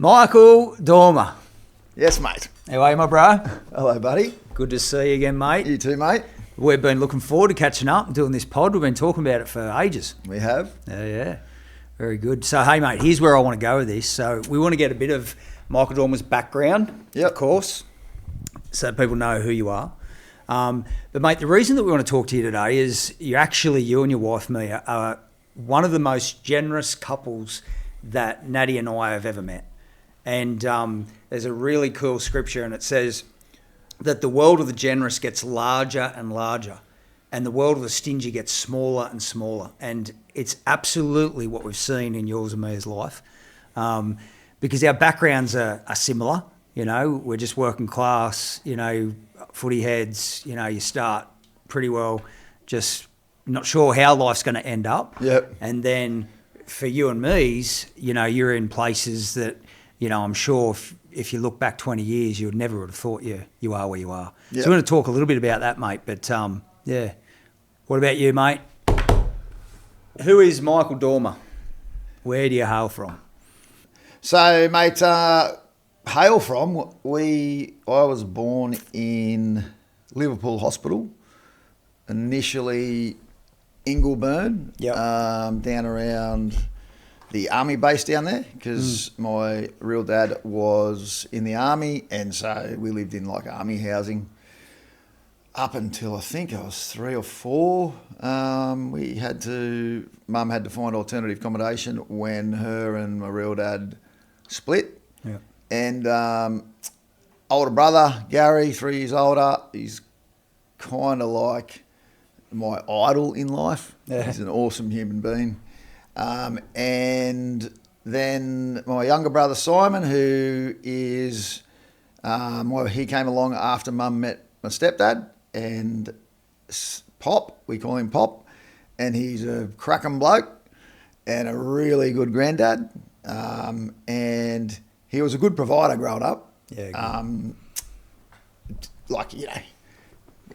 Michael Dormer. Yes, mate. How are you, my bro? Hello, buddy. Good to see you again, mate. You too, mate. We've been looking forward to catching up and doing this pod. We've been talking about it for ages. We have. Yeah. Very good. So, hey, mate, here's where I want to go with this. So, we want to get a bit of Michael Dormer's background, of course, so people know who you are. But, mate, the reason that we want to talk to you today is you and your wife, Mia, are one of the most generous couples that Natty and I have ever met. And there's a really cool scripture, and it says that the world of the generous gets larger and larger, and the world of the stingy gets smaller and smaller. And it's absolutely what we've seen in yours and Mia's life, because our backgrounds are similar. You know, we're just working class, footy heads. You start pretty well, just not sure how life's going to end up. Yep. And then for you and me's, you're in places that, I'm sure if you look back 20 years, you would never would have thought you are where you are. Yep. So we're going to talk a little bit about that, mate. But, yeah. What about you, mate? Who is Michael Dormer? Where do you hail from? So, mate, hail from, I was born in Liverpool Hospital, initially Ingleburn, down around the army base down there, because my real dad was in the army, and so we lived in like army housing up until I think I was 3 or 4. Mum had to find alternative accommodation when her and my real dad split. Yeah. And older brother, Gary, 3 years older, he's kind of like my idol in life. Yeah. He's an awesome human being. And then my younger brother, Simon, who is, he came along after Mum met my stepdad, and Pop, we call him Pop, and he's a cracking bloke and a really good granddad. And he was a good provider growing up. Yeah.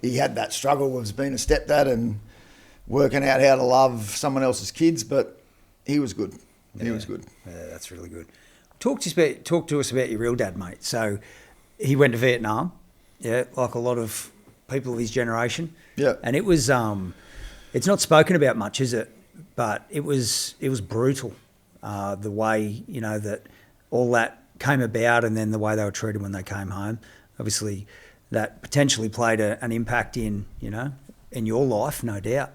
He had that struggle of being a stepdad and working out how to love someone else's kids, but he was good. He was good. Yeah, that's really good. Talk to us about your real dad, mate. So he went to Vietnam, like a lot of people of his generation. Yeah. And it was, it's not spoken about much, is it? But it was brutal, the way, that all that came about, and then the way they were treated when they came home. Obviously, that potentially played an impact in your life, no doubt.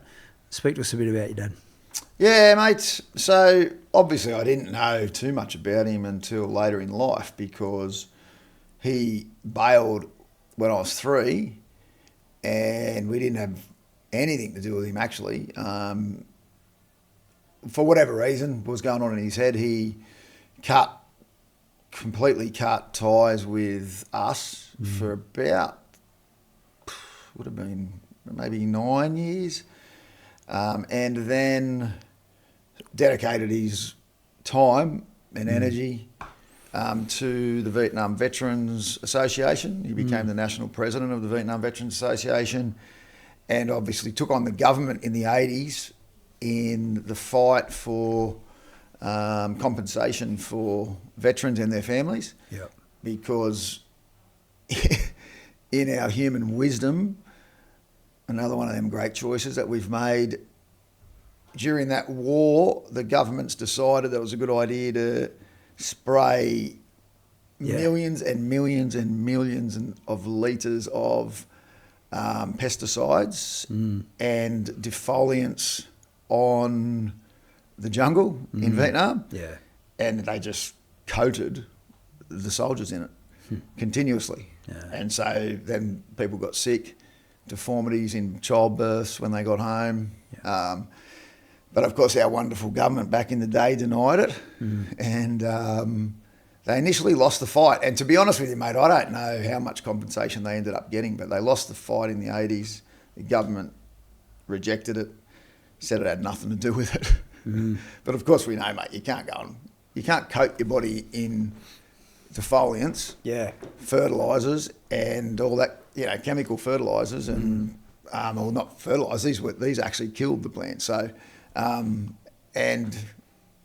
Speak to us a bit about your dad. Yeah, mate. So obviously I didn't know too much about him until later in life, because he bailed when I was 3, and we didn't have anything to do with him actually. For whatever reason was going on in his head, he completely cut ties with us for about, would have been maybe 9 years. And then dedicated his time and energy to the Vietnam Veterans Association. He became the national president of the Vietnam Veterans Association, and obviously took on the government in the 80s in the fight for compensation for veterans and their families. Yep. Because in our human wisdom, another one of them great choices that we've made during that war, the government's decided that it was a good idea to spray millions and millions and millions of litres of pesticides and defoliants on the jungle in Vietnam. Yeah. And they just coated the soldiers in it continuously. Yeah. And so then people got sick, deformities in childbirths when they got home. Yeah. But of course our wonderful government back in the day denied it. And they initially lost the fight. And to be honest with you, mate, I don't know how much compensation they ended up getting, but they lost the fight in the 80s. The government rejected it, said it had nothing to do with it. But of course we know, mate, you can't coat your body in defoliants, fertilisers and all that, chemical fertilisers and, well, not fertilisers, these actually killed the plant. So, and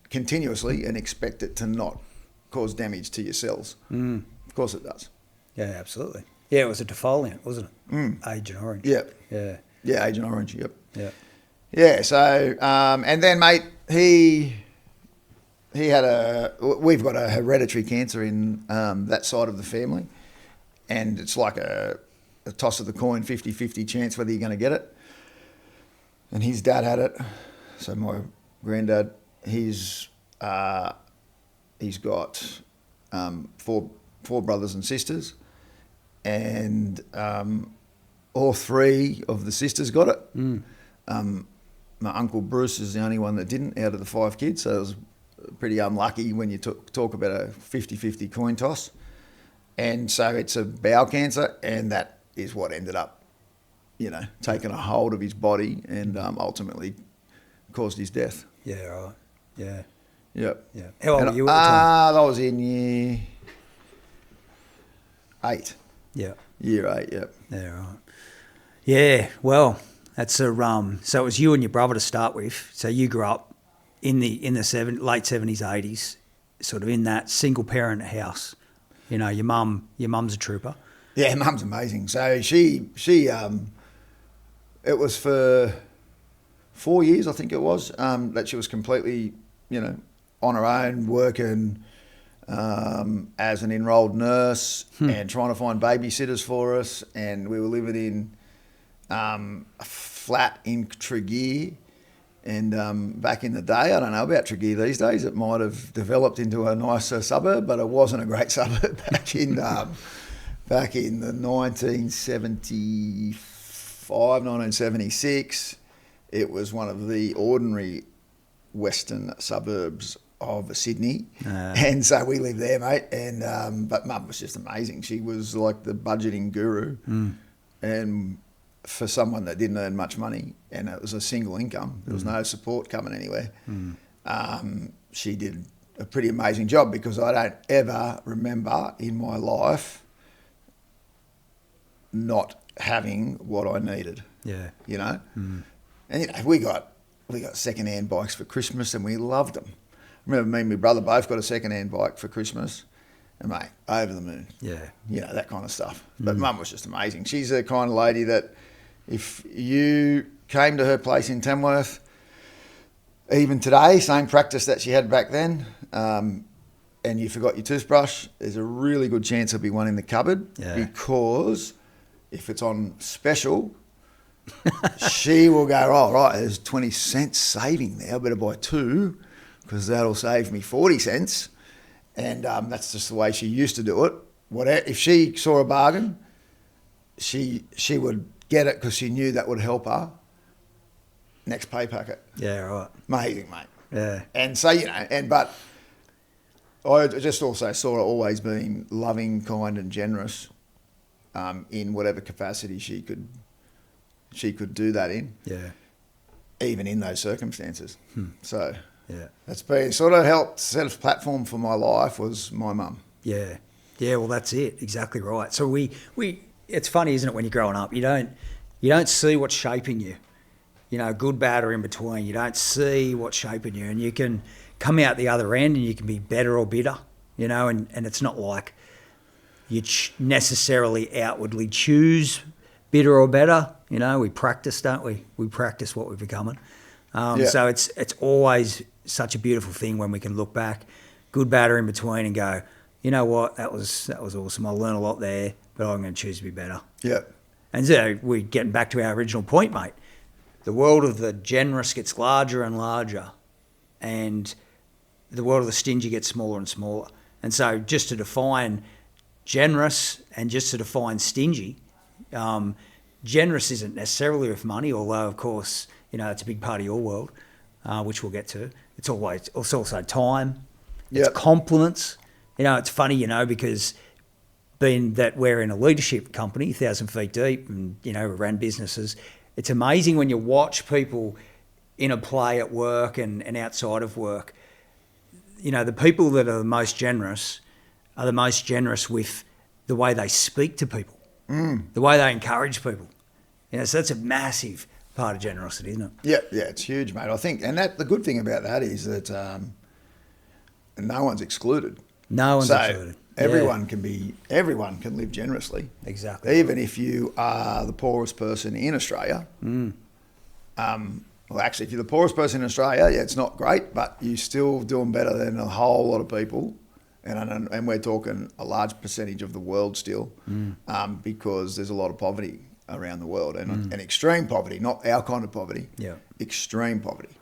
continuously and expect it to not cause damage to your cells. Of course it does. Yeah, absolutely. Yeah, it was a defoliant, wasn't it? Agent Orange. Yep. Yeah. Yeah, Agent Orange, yep. Yeah. Yeah, so, and then, mate, he had we've got a hereditary cancer in that side of the family, and it's like a toss of the coin, 50-50 chance whether you're going to get it. And his dad had it, so my granddad, he's got four brothers and sisters, and all three of the sisters got it. My uncle Bruce is the only one that didn't out of the 5 kids, so it was pretty unlucky when you talk about a 50-50 coin toss. And so it's a bowel cancer, and that is what ended up, taking a hold of his body and ultimately caused his death. Yeah, right. Yeah. Yep. Yeah. How old were you at the time? I was in year 8. Yeah. Year 8, yep. Yeah, right. Yeah, well, that's so it was you and your brother to start with. So you grew up in the late 70s, 80s, sort of in that single parent house. Your mum's a trooper. Yeah, mum's amazing. So she it was for 4 years, I think it was, that she was completely, on her own, working as an enrolled nurse and trying to find babysitters for us. And we were living in a flat in Tregear. And back in the day, I don't know about Tregear these days, it might have developed into a nicer suburb, but it wasn't a great suburb back in the 1975, 1976. It was one of the ordinary western suburbs of Sydney. And so we lived there, mate. And but Mum was just amazing. She was like the budgeting guru. And for someone that didn't earn much money, and it was a single income, there was no support coming anywhere, she did a pretty amazing job, because I don't ever remember in my life not having what I needed. Yeah. And we got second-hand bikes for Christmas, and we loved them. I remember me and my brother both got a second-hand bike for Christmas, and mate, over the moon. Yeah. That kind of stuff. But Mum was just amazing. She's the kind of lady that if you came to her place in Tamworth, even today, same practice that she had back then, and you forgot your toothbrush, there's a really good chance there'll be one in the cupboard, because if it's on special, she will go, oh, right, there's 20 cents saving there, I better buy 2, because that'll save me 40 cents. And that's just the way she used to do it. If she saw a bargain, she would get it, because she knew that would help her next pay packet. Yeah, right. Amazing, mate. Yeah. And so, but I just also saw her always being loving, kind and generous in whatever capacity she could do that in. Yeah. Even in those circumstances. So yeah, that's been sort of helped set a platform for my life was my mum. Yeah. Yeah, well, that's it. Exactly right. So we it's funny, isn't it, when you're growing up, you don't see what's shaping you. Good, bad, or in between. You don't see what's shaping you, and you can come out the other end and you can be better or bitter, and it's not like you necessarily outwardly choose bitter or better. We practice, don't we? We practice what we're becoming. So it's always such a beautiful thing when we can look back, good, bad, or in between, and go, you know what, that was awesome. I learned a lot there, but I'm going to choose to be better. Yeah. And so we're getting back to our original point, mate. The world of the generous gets larger and larger, and the world of the stingy gets smaller and smaller. And so just to define generous and just to define stingy, generous isn't necessarily with money, although, of course, it's a big part of your world, which we'll get to. It's also time. It's compliments. It's funny, because being that we're in a leadership company, 1,000 feet deep, and, we ran businesses, it's amazing when you watch people in a play at work and outside of work. The people that are the most generous with the way they speak to people, the way they encourage people. So that's a massive part of generosity, isn't it? Yeah, it's huge, mate. I think, and the good thing about that is that no one's excluded. No one's so excluded. everyone can live generously. Exactly. Even if you are the poorest person in Australia. Well, actually, if you're the poorest person in Australia, yeah, it's not great, but you're still doing better than a whole lot of people. And we're talking a large percentage of the world still, because there's a lot of poverty around the world, and extreme poverty, not our kind of poverty, extreme poverty.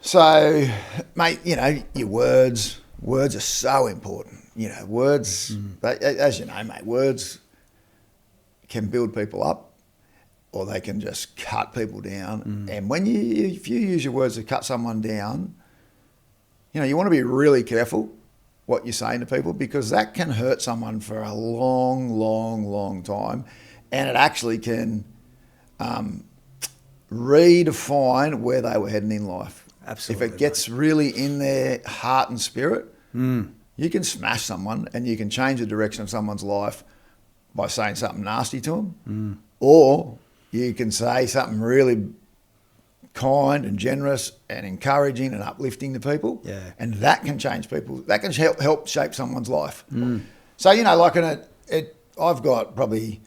So, mate, you know, your words are so important. You know, words, as you know, mate, words can build people up, or they can just cut people down. And if you use your words to cut someone down, you know, you want to be really careful what you're saying to people, because that can hurt someone for a long, long, long time. And it actually can redefine where they were heading in life. Absolutely. If it gets really in their heart and spirit, you can smash someone and you can change the direction of someone's life by saying something nasty to them. Or you can say something really kind and generous and encouraging and uplifting to people. Yeah. And that can change people. That can help shape someone's life. So, you know, like I've got probably,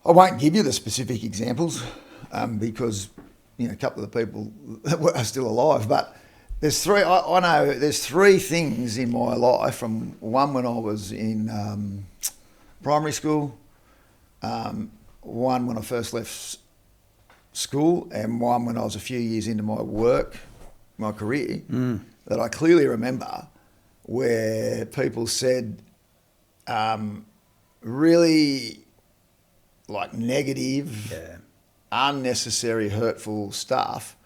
I won't give you the specific examples because, you know, a couple of the people are still alive, but there's three, I know there's three things in my life, from one when I was in primary school, one when I first left school, and one when I was a few years into my career, that I clearly remember, where people said really like negative, unnecessary, hurtful stuff.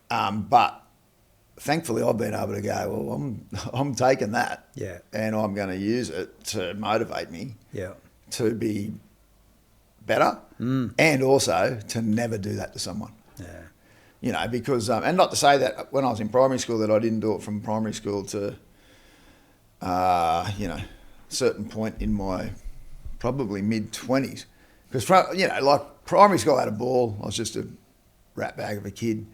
But thankfully I've been able to go, well, I'm taking that, and I'm going to use it to motivate me to be better, and also to never do that to someone. You know, because, and not to say that when I was in primary school that I didn't do it from primary school to, you know, a certain point in my probably mid-20s. Because, you know, like primary school I had a ball. I was just a rat bag of a kid.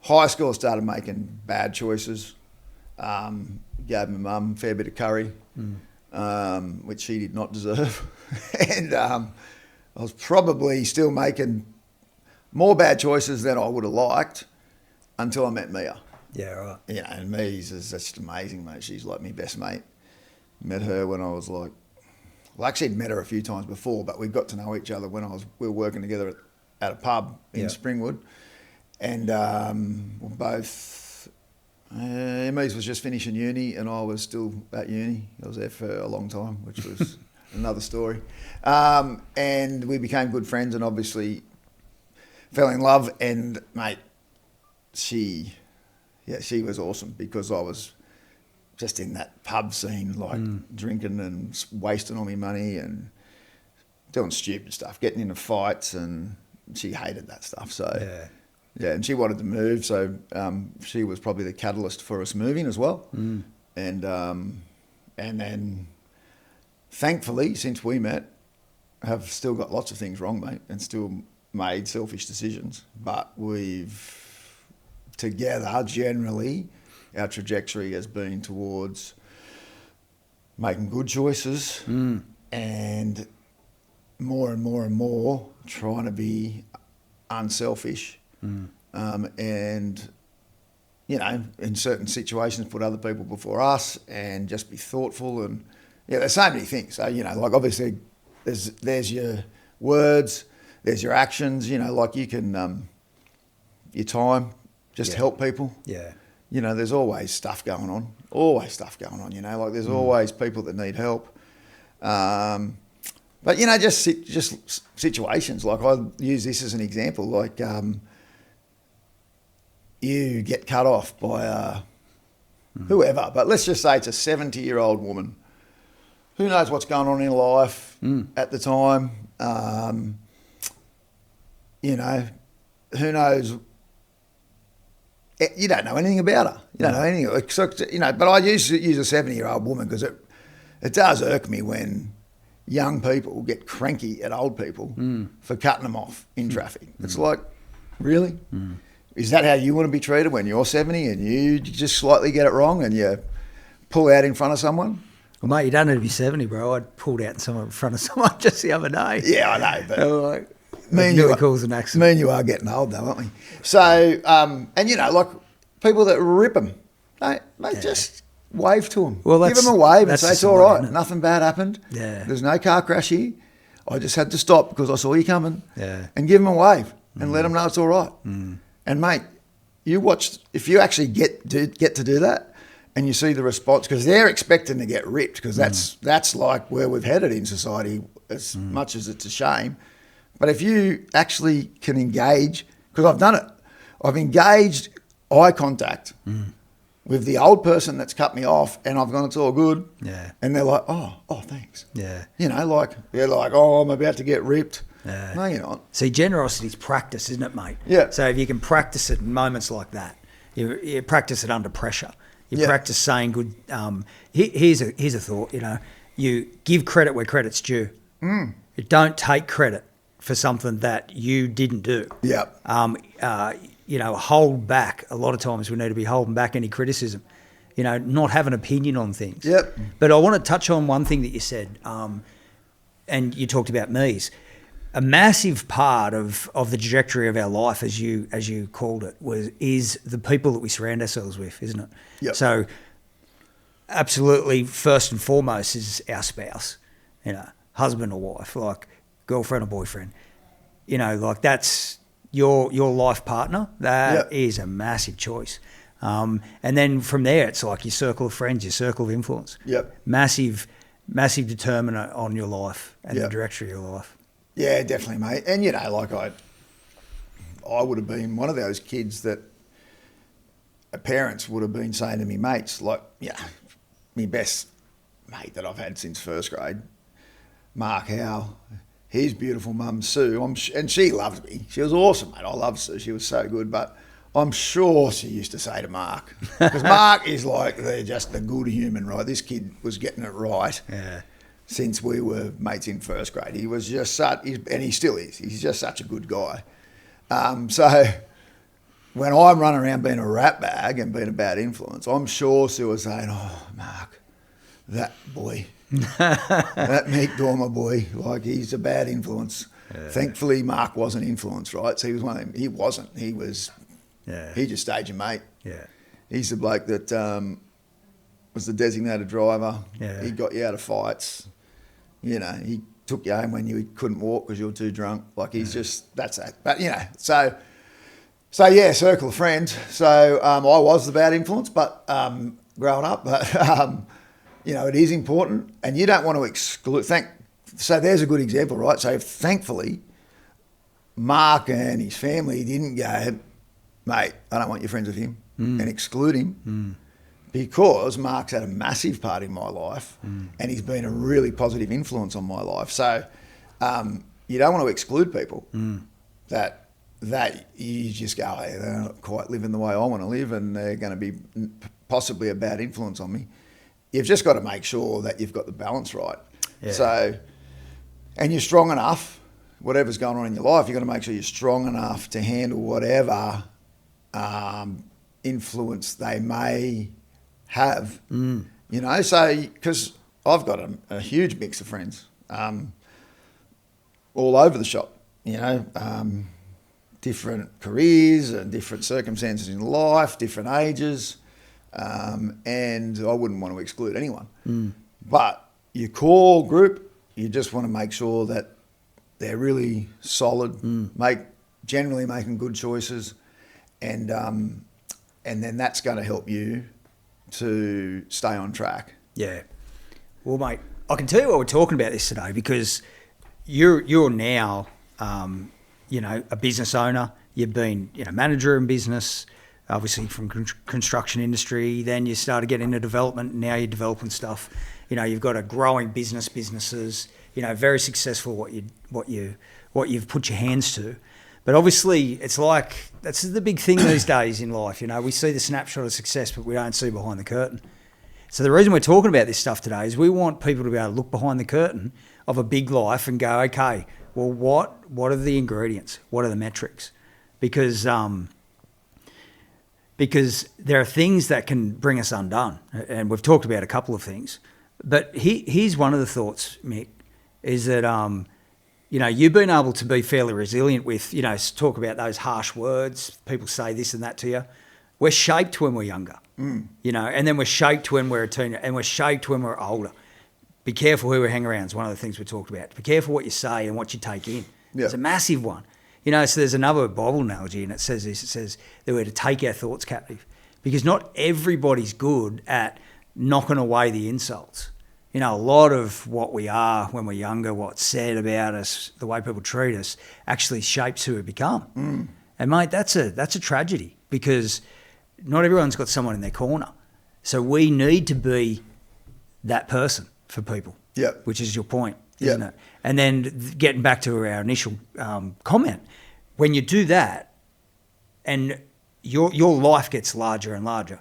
High school I started making bad choices. Gave my mum a fair bit of curry, which she did not deserve. And I was probably still making more bad choices than I would have liked until I met Mia. Yeah, right. You know, and Mia's is just amazing, mate. She's like my best mate. Met her when I was like, well, actually I'd met her a few times before, but we got to know each other when we were working together at a pub in Springwood. And we're both, Emmys was just finishing uni and I was still at uni. I was there for a long time, which was another story. And we became good friends and obviously fell in love. And mate, she was awesome, because I was just in that pub scene, like drinking and wasting all my money and doing stupid stuff, getting into fights, and she hated that stuff. So yeah, and she wanted to move, so she was probably the catalyst for us moving as well. And then thankfully, since we met, have still got lots of things wrong, mate, and still made selfish decisions. But we've, together, generally, our trajectory has been towards making good choices and more trying to be unselfish. And, you know, in certain situations, put other people before us and just be thoughtful. And, yeah, there's so many things. So, you know, like obviously there's your words, there's your actions, you know, like you can, your time, just help people. Yeah. You know, there's always stuff going on, you know, like there's always people that need help. But, you know, just situations, like I use this as an example, like you get cut off by whoever, but let's just say it's a 70-year-old woman. Who knows what's going on in life at the time? You know, who knows? You don't know anything about her. You don't know anything. So, you know, but I use a 70-year-old woman because it does irk me when young people get cranky at old people for cutting them off in traffic. It's like, really? Is that how you want to be treated when you're 70 and you just slightly get it wrong and you pull out in front of someone? Well, mate, you don't need to be 70, bro. I pulled out in front of someone just the other day. Yeah, I know. But like, me and you calls an accident. Me and you are getting old, though, aren't we? So, and you know, like people that rip them, mate, just wave to them. Well, give them a wave and say it's all right. It? Nothing bad happened. Yeah. There's no car crash here. I just had to stop because I saw you coming. Yeah. And give them a wave and let them know it's all right. And mate, you watch, if you actually get to do that and you see the response, because they're expecting to get ripped, because that's like where we've headed in society, as much as it's a shame. But if you actually can engage, because I've done it, I've engaged eye contact with the old person that's cut me off, and I've gone, it's all good. Yeah. And they're like, oh, thanks. Yeah. You know, like, they're like, oh, I'm about to get ripped. Yeah. No, you're not. See, generosity is practice, isn't it, mate? Yeah. So if you can practice it in moments like that, you practice it under pressure. You practice saying good. Here's a thought. You know, you give credit where credit's due. You don't take credit for something that you didn't do. Yeah. You know, hold back. A lot of times we need to be holding back any criticism. You know, not have an opinion on things. Yep. But I want to touch on one thing that you said, and you talked about me's. A massive part of the trajectory of our life, as you called it, is the people that we surround ourselves with, isn't it? Yep. So, absolutely, first and foremost is our spouse, you know, husband or wife, like girlfriend or boyfriend, you know, like that's your life partner. That is a massive choice. And then from there, it's like your circle of friends, your circle of influence. Yep. Massive determinant on your life and the direction of your life. Yeah, definitely, mate. And, you know, like I would have been one of those kids that parents would have been saying to me mates, like, yeah, my best mate that I've had since first grade, Mark Howe, his beautiful mum, Sue, and she loved me. She was awesome, mate. I love Sue. She was so good. But I'm sure she used to say to Mark, because Mark is like, they're just the good human, right? This kid was getting it right. Yeah. Since we were mates in first grade. He was just and he still is, he's just such a good guy. So when I'm running around being a rat bag and being a bad influence, I'm sure Sue was saying, oh, Mark, that boy, that Mick Dormer boy, like he's a bad influence. Yeah. Thankfully, Mark wasn't influenced, right? So he was one of them. He wasn't. He was, he just stayed your mate. Yeah. He's the bloke that was the designated driver. Yeah. He got you out of fights. You know, he took you home when you couldn't walk because you were too drunk. Like he's just, that's that. But, you know, so yeah, circle of friends. So I was the bad influence, but growing up, but, you know, it is important and you don't want to exclude, so there's a good example, right? So thankfully, Mark and his family didn't go, mate, I don't want you friends with him and exclude him. Because Mark's had a massive part in my life and he's been a really positive influence on my life. So you don't want to exclude people that you just go, hey, they're not quite living the way I want to live and they're going to be possibly a bad influence on me. You've just got to make sure that you've got the balance right. Yeah. So, and you're strong enough, whatever's going on in your life, you've got to make sure you're strong enough to handle whatever influence they may have, you know, so because I've got a huge mix of friends all over the shop, you know, different careers and different circumstances in life, different ages, and I wouldn't want to exclude anyone. But your core group, you just want to make sure that they're really solid, generally making good choices, and then that's going to help you to stay on track. Yeah. Well, mate, I can tell you why we're talking about this today because you're now, you know, a business owner. You've been, you know, manager in business, obviously from construction industry. Then you started getting into development. And now you're developing stuff. You know, you've got a growing businesses. You know, very successful. What you've put your hands to. But obviously, it's like, that's the big thing these days in life. You know, we see the snapshot of success, but we don't see behind the curtain. So the reason we're talking about this stuff today is we want people to be able to look behind the curtain of a big life and go, okay, well, what are the ingredients? What are the metrics? Because because there are things that can bring us undone. And we've talked about a couple of things. But here's one of the thoughts, Mick, is that, you've been able to be fairly resilient with, talk about those harsh words. People say this and that to you. We're shaped when we're younger, and then we're shaped when we're a teenager, and we're shaped when we're older. Be careful who we hang around is one of the things we talked about. Be careful what you say and what you take in. Yeah. It's a massive one. So there's another Bible analogy, and it says this. It says that we're to take our thoughts captive, because not everybody's good at knocking away the insults. A lot of what we are when we're younger, what's said about us, the way people treat us, actually shapes who we become. And mate, that's a tragedy, because not everyone's got someone in their corner. So we need to be that person for people, which is your point, isn't it? And then getting back to our initial comment, when you do that and your life gets larger and larger,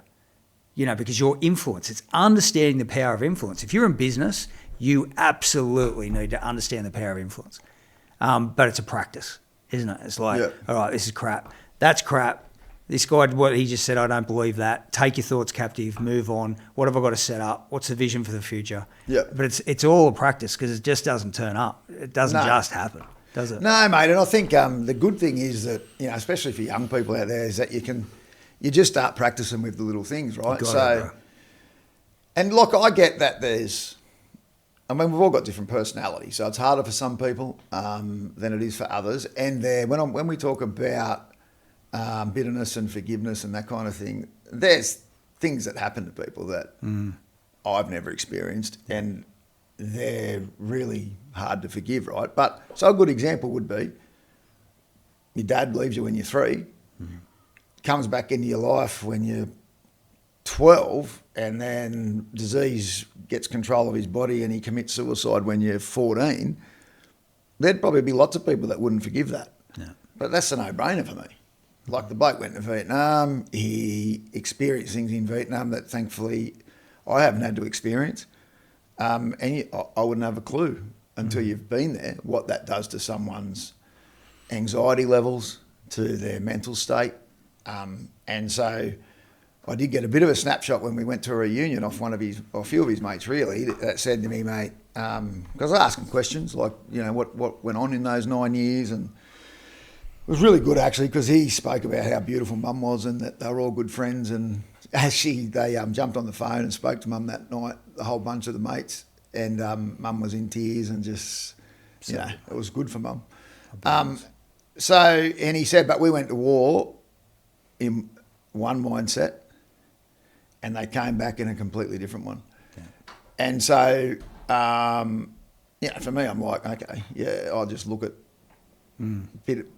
because your influence, it's understanding the power of influence. If you're in business, you absolutely need to understand the power of influence. But it's a practice, isn't it? It's like, all right, this is crap. That's crap. This guy, what he just said, I don't believe that. Take your thoughts captive, move on. What have I got to set up? What's the vision for the future? But it's all a practice, because it just doesn't turn up. It doesn't just happen, does it? No, mate. And I think the good thing is that, especially for young people out there, is that you just start practicing with the little things, right? And look, I get that we've all got different personalities, so it's harder for some people than it is for others. And when we talk about bitterness and forgiveness and that kind of thing, there's things that happen to people that I've never experienced, and they're really hard to forgive, right? But so a good example would be your dad leaves you when you're 3, comes back into your life when you're 12, and then disease gets control of his body and he commits suicide when you're 14. There'd probably be lots of people that wouldn't forgive that. But that's a no-brainer for me. Like, the bloke went to Vietnam, he experienced things in Vietnam that thankfully I haven't had to experience. And I wouldn't have a clue until you've been there what that does to someone's anxiety levels, to their mental state. And so I did get a bit of a snapshot when we went to a reunion off a few of his mates, really, that said to me, mate, because I asked him questions like, what went on in those 9 years, and it was really good, actually, because he spoke about how beautiful Mum was and that they were all good friends. And actually, they jumped on the phone and spoke to Mum that night, a whole bunch of the mates, and Mum was in tears and just, it was good for Mum. And he said, but we went to war in one mindset, and they came back in a completely different one. And so, for me, I'm like, okay, I'll just look at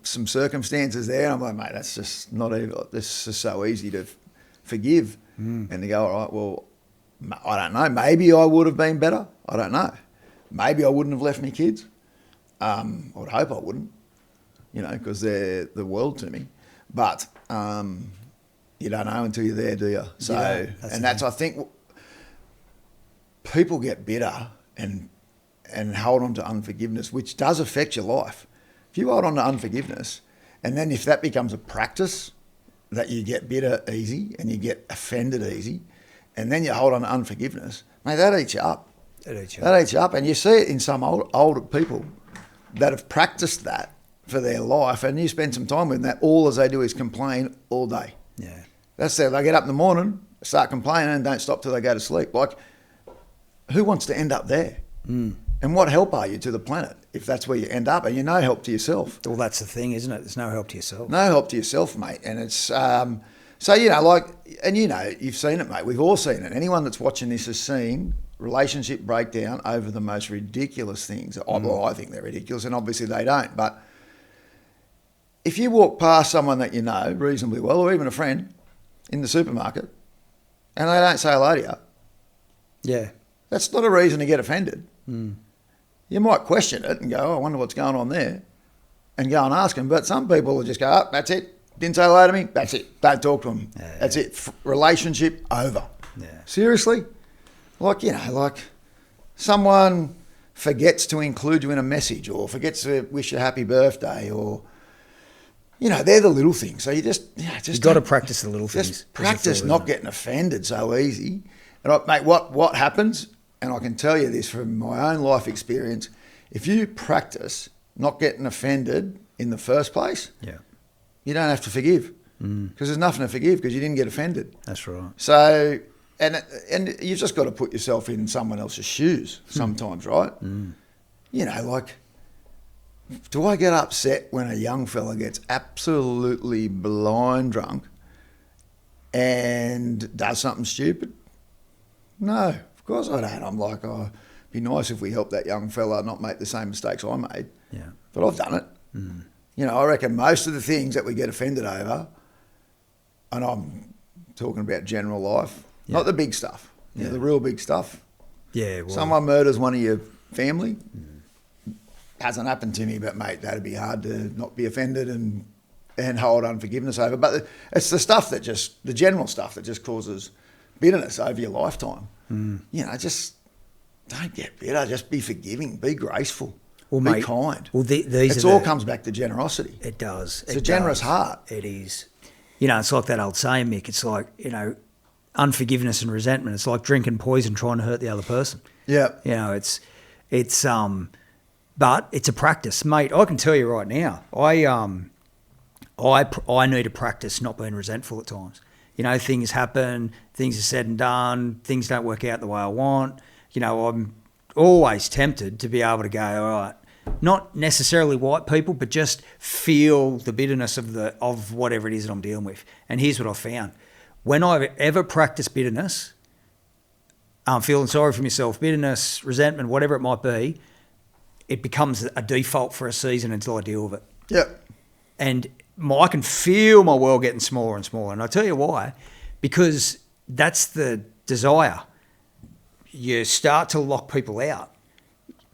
some circumstances there. I'm like, mate, that's just not even. This is so easy to forgive, and to go, all right, well, I don't know. Maybe I would have been better. I don't know. Maybe I wouldn't have left my kids. I would hope I wouldn't, because they're the world to me. But you don't know until you're there, do you? So, I think people get bitter and hold on to unforgiveness, which does affect your life. If you hold on to unforgiveness, and then if that becomes a practice, that you get bitter easy and you get offended easy, and then you hold on to unforgiveness, mate, that eats you up. That eats you up. And you see it in some older people that have practiced that for their life, and you spend some time with them, that all as they do is complain all day. Yeah. That's it. They get up in the morning, start complaining, and don't stop till they go to sleep. Like, who wants to end up there? And what help are you to the planet if that's where you end up? And you're no help to yourself. Well, that's the thing, isn't it? There's no help to yourself. No help to yourself, mate. And it's, so, you've seen it, mate. We've all seen it. Anyone that's watching this has seen relationship breakdown over the most ridiculous things. Well, I think they're ridiculous, and obviously they don't. But if you walk past someone that you know reasonably well, or even a friend in the supermarket, and they don't say hello to you, that's not a reason to get offended. You might question it and go, I wonder what's going on there, and go and ask them. But some people will just go, oh, that's it. Didn't say hello to me. That's it. Don't talk to them. That's it. Relationship over. Seriously? Like someone forgets to include you in a message, or forgets to wish you a happy birthday, or they're the little things. So you just You've got to practice the little things. Just practice not getting offended so easy. And mate, what happens, and I can tell you this from my own life experience, if you practice not getting offended in the first place, you don't have to forgive. Because there's nothing to forgive because you didn't get offended. That's right. So, and you've just got to put yourself in someone else's shoes sometimes, right? Like, do I get upset when a young fella gets absolutely blind drunk and does something stupid? No, of course I don't. I'm like, oh, it'd be nice if we helped that young fella not make the same mistakes I made. Yeah. But I've done it. I reckon most of the things that we get offended over, and I'm talking about general life, not the big stuff, the real big stuff. Yeah. Well, someone murders one of your family. Hasn't happened to me, but mate, that'd be hard to not be offended and hold unforgiveness over. But it's the stuff the general stuff that just causes bitterness over your lifetime. Just don't get bitter. Just be forgiving. Be graceful. Be kind. Well, it all comes back to generosity. It does. It's a generous heart. It is. It's like that old saying, Mick. It's like, unforgiveness and resentment. It's like drinking poison trying to hurt the other person. Yeah. But it's a practice, mate. I can tell you right now, I need to practice not being resentful at times. Things happen, things are said and done, things don't work out the way I want. I'm always tempted to be able to go, all right, not necessarily white people, but just feel the bitterness of whatever it is that I'm dealing with. And here's what I found. When I've ever practiced bitterness, feeling sorry for myself, bitterness, resentment, whatever it might be, it becomes a default for a season until I deal with it. Yep. And I can feel my world getting smaller and smaller. And I'll tell you why. Because that's the desire. You start to lock people out.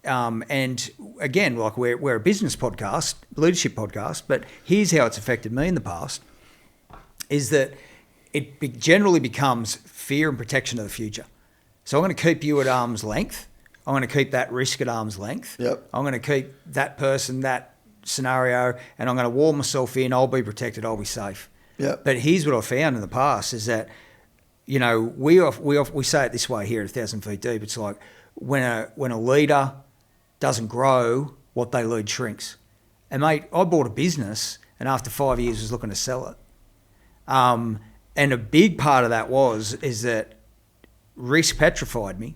And again, like we're a business podcast, leadership podcast, but here's how it's affected me in the past, is that it generally becomes fear and protection of the future. So I'm going to keep you at arm's length. I'm going to keep that risk at arm's length. Yep. I'm going to keep that person, that scenario, and I'm going to wall myself in. I'll be protected. I'll be safe. Yep. But here's what I found in the past is that, we say it this way here at 1,000 Feet Deep. It's like when a leader doesn't grow, what they lead shrinks. And mate, I bought a business, and after 5 years was looking to sell it. And a big part of that is that risk petrified me.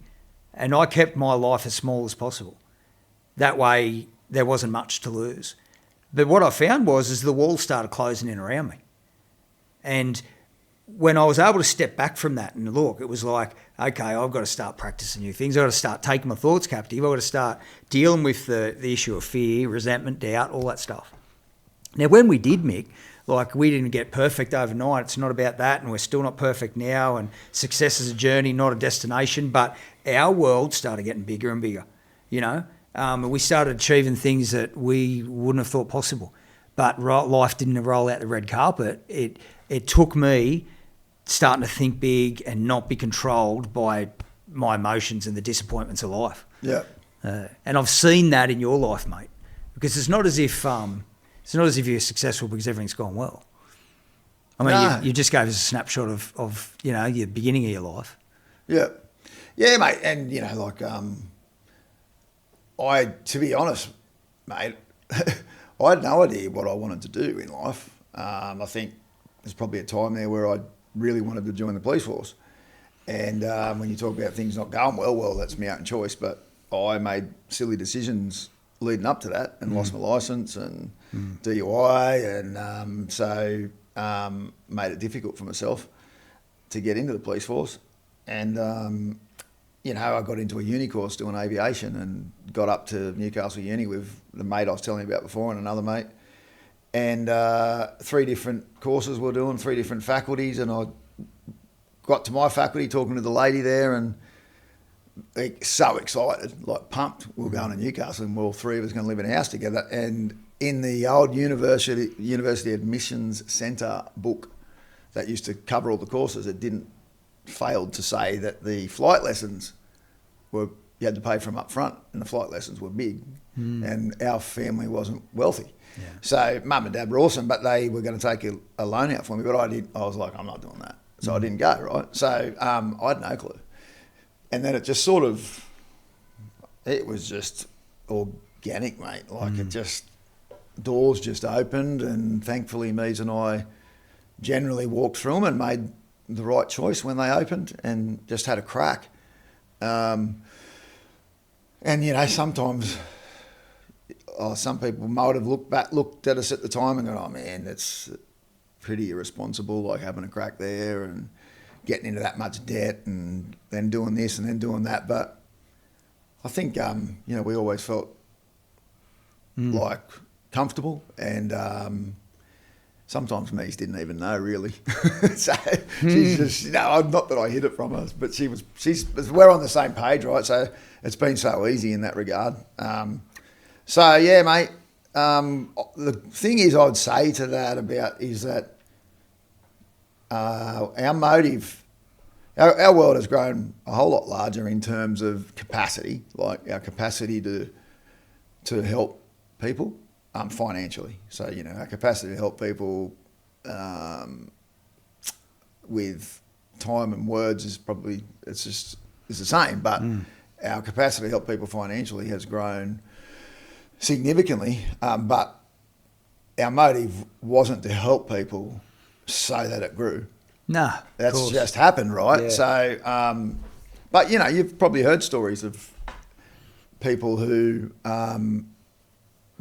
And I kept my life as small as possible. That way, there wasn't much to lose. But what I found is the walls started closing in around me. And when I was able to step back from that and look, it was like, okay, I've got to start practicing new things. I've got to start taking my thoughts captive. I've got to start dealing with the issue of fear, resentment, doubt, all that stuff. Now, when we did, Mick, like we didn't get perfect overnight. It's not about that, and we're still not perfect now. And success is a journey, not a destination. But our world started getting bigger and bigger, and we started achieving things that we wouldn't have thought possible. But life didn't roll out the red carpet. It took me starting to think big and not be controlled by my emotions and the disappointments of life. Yeah. And I've seen that in your life, mate, because it's not as if you're successful because everything's gone well. I mean, No. you just gave us a snapshot of your beginning of your life. Yeah. Yeah, mate. And, to be honest, mate, I had no idea what I wanted to do in life. I think there's probably a time there where I really wanted to join the police force. And when you talk about things not going well, that's my own choice. But I made silly decisions leading up to that and lost my licence and DUI, and so made it difficult for myself to get into the police force. And I got into a uni course doing aviation and got up to Newcastle Uni with the mate I was telling you about before and another mate, and 3 different courses we're doing, 3 different faculties, and I got to my faculty talking to the lady there and so excited, like pumped. We were going to Newcastle and all 3 of us going to live in a house together. And in the old University Admissions Centre book that used to cover all the courses, it failed to say that the flight lessons were you had to pay for them up front, and the flight lessons were big, and our family wasn't wealthy. Yeah. So mum and dad were awesome, but they were going to take a loan out for me. But I was like, I'm not doing that. So I didn't go, right? So I had no clue. And then it just sort of, it was just organic, mate. Like it just, doors just opened, and thankfully Mies and I generally walked through them and made the right choice when they opened and just had a crack. And, you know, sometimes... some people might have looked at us at the time and gone, oh man, that's pretty irresponsible, like having a crack there and getting into that much debt and then doing this and then doing that. But I think, you know, we always felt like comfortable, and sometimes Mies didn't even know really. So she's just, you know, not that I hid it from her, but we're on the same page, right? So it's been so easy in that regard. So, yeah, mate, the thing is I'd say to that is that our motive, our world has grown a whole lot larger in terms of capacity, like our capacity to help people financially. So, you know, our capacity to help people with time and words is probably, it's the same, but our capacity to help people financially has grown significantly, but our motive wasn't to help people so that it grew. No, that's just happened, right? Yeah. So, but you know, you've probably heard stories of people who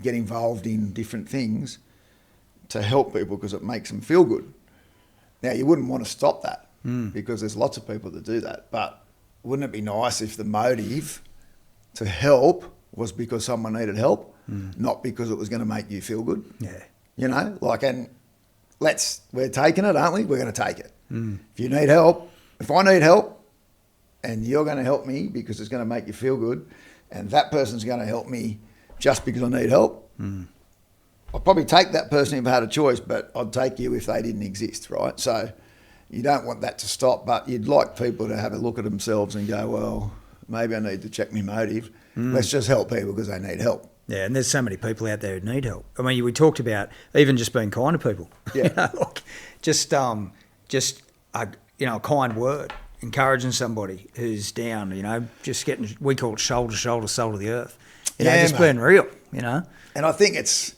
get involved in different things to help people because it makes them feel good. Now, you wouldn't want to stop that because there's lots of people that do that, but wouldn't it be nice if the motive to help was because someone needed help, not because it was going to make you feel good? Yeah. You know, like, and we're taking it, aren't we? We're going to take it. If you need help, if I need help and you're going to help me because it's going to make you feel good, and that person's going to help me just because I need help, I'd probably take that person if I had a choice, but I'd take you if they didn't exist, right? So you don't want that to stop, but you'd like people to have a look at themselves and go, well, maybe I need to check my motive. Let's just help people because they need help. Yeah, and there's so many people out there who need help. I mean, we talked about even just being kind to people. Yeah. You know, like just a kind word, encouraging somebody who's down. You know, just getting, we call it shoulder to shoulder, soul to the earth. You know, just being real. You know, and I think it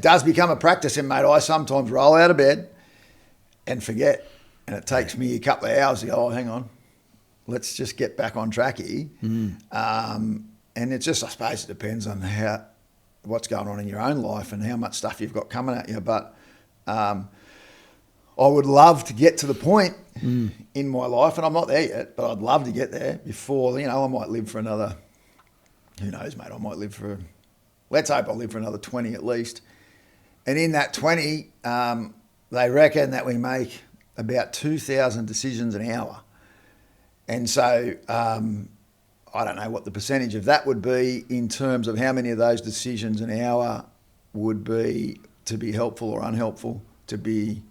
does become a practice. And mate, I sometimes roll out of bed and forget, and it takes me a couple of hours to go, oh, hang on, let's just get back on track here. And it's just, I suppose it depends on what's going on in your own life and how much stuff you've got coming at you. But I would love to get to the point in my life, and I'm not there yet, but I'd love to get there before, you know, I might live for another, who knows, mate, let's hope I live for another 20 at least. And in that 20, they reckon that we make about 2,000 decisions an hour. And so I don't know what the percentage of that would be in terms of how many of those decisions an hour would be to be helpful or unhelpful, to be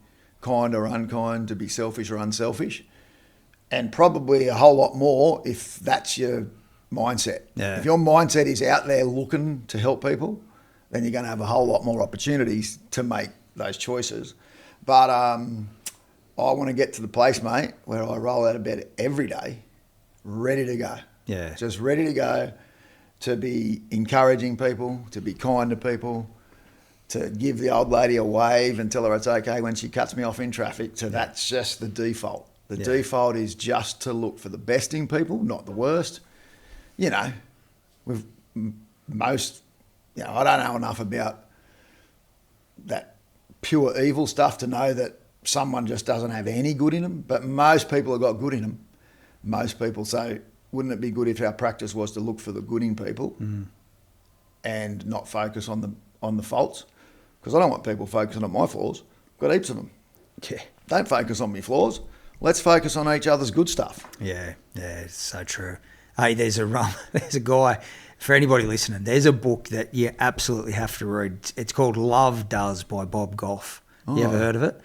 kind or unkind, to be selfish or unselfish, and probably a whole lot more if that's your mindset. Yeah. If your mindset is out there looking to help people, then you're going to have a whole lot more opportunities to make those choices. But I want to get to the place, mate, where I roll out of bed every day, ready to go. Yeah. Just ready to go, to be encouraging people, to be kind to people, to give the old lady a wave and tell her it's okay when she cuts me off in traffic. So that's just the default. The default is just to look for the best in people, not the worst. You know, I don't know enough about that pure evil stuff to know that someone just doesn't have any good in them, but most people have got good in them. Most people. So wouldn't it be good if our practice was to look for the good in people and not focus on the faults? Because I don't want people focusing on my flaws. I've got heaps of them. Yeah. Don't focus on my flaws. Let's focus on each other's good stuff. Yeah, it's so true. Hey, there's a guy, for anybody listening, there's a book that you absolutely have to read. It's called Love Does by Bob Goff. You ever heard of it?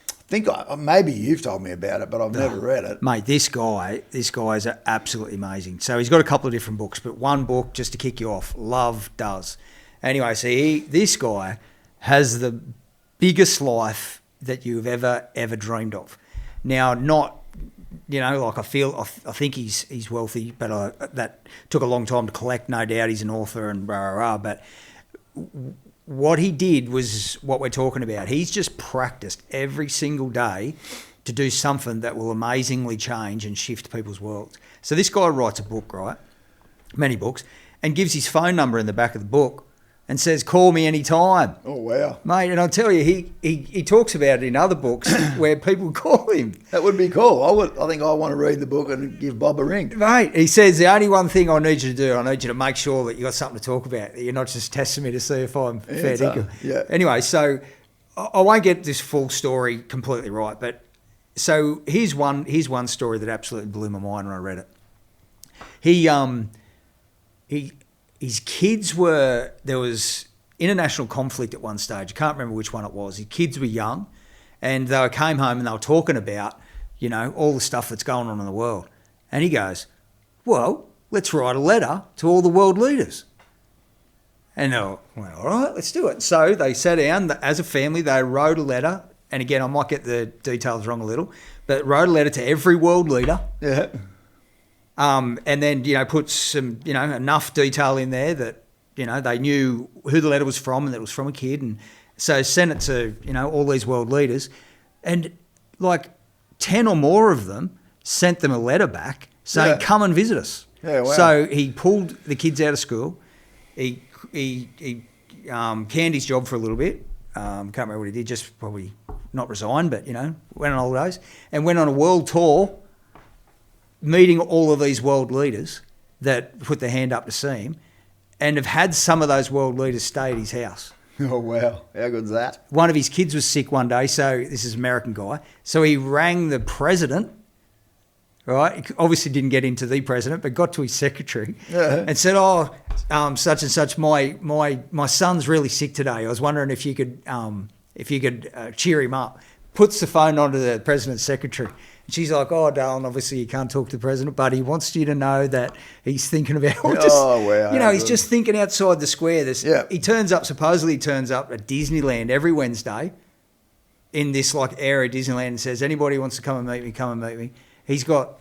I think maybe you've told me about it, but I've never read it. Mate, this guy is absolutely amazing. So he's got a couple of different books, but one book, just to kick you off, Love Does. Anyway, so this guy has the biggest life that you've ever dreamed of. Now, not, like I think he's wealthy, but that took a long time to collect. No doubt he's an author and blah, blah, blah. But what he did was what we're talking about. He's just practiced every single day to do something that will amazingly change and shift people's worlds. So this guy writes a book, right? Many books, and gives his phone number in the back of the book and says, call me anytime. Oh, wow. Mate, and I'll tell you, he talks about it in other books where people call him. That would be cool. I think I want to read the book and give Bob a ring. Mate, he says, the only one thing I need you to do, I need you to make sure that you got something to talk about. You're not just testing me to see if I'm fair dinkum. Yeah. Anyway, so I won't get this full story completely right, but so here's one story that absolutely blew my mind when I read it. His kids there was international conflict at one stage. I can't remember which one it was. His kids were young and they came home and they were talking about, all the stuff that's going on in the world. And he goes, well, let's write a letter to all the world leaders. And they went, all right, let's do it. So they sat down as a family, they wrote a letter. And again, I might get the details wrong a little, but wrote a letter to every world leader. Yeah. And then, put some, enough detail in there that, they knew who the letter was from and that it was from a kid. And so sent it to, all these world leaders. And like 10 or more of them sent them a letter back saying, come and visit us. Yeah, wow. So he pulled the kids out of school. He canned his job for a little bit. Can't remember what he did, just probably not resigned, but, went on holidays and went on a world tour, meeting all of these world leaders that put their hand up to see him, and have had some of those world leaders stay at his house. Oh, wow. How good's that? One of his kids was sick one day, so this is an American guy. So he rang the president, right? He obviously didn't get into the president, but got to his secretary and said, such and such, my son's really sick today. I was wondering if you could cheer him up. Puts the phone onto the president's secretary. And she's like, oh, darling, obviously you can't talk to the president, but he wants you to know that he's thinking about he's just thinking outside the square. He supposedly turns up at Disneyland every Wednesday in this like area of Disneyland and says, anybody wants to come and meet me, come and meet me. He's got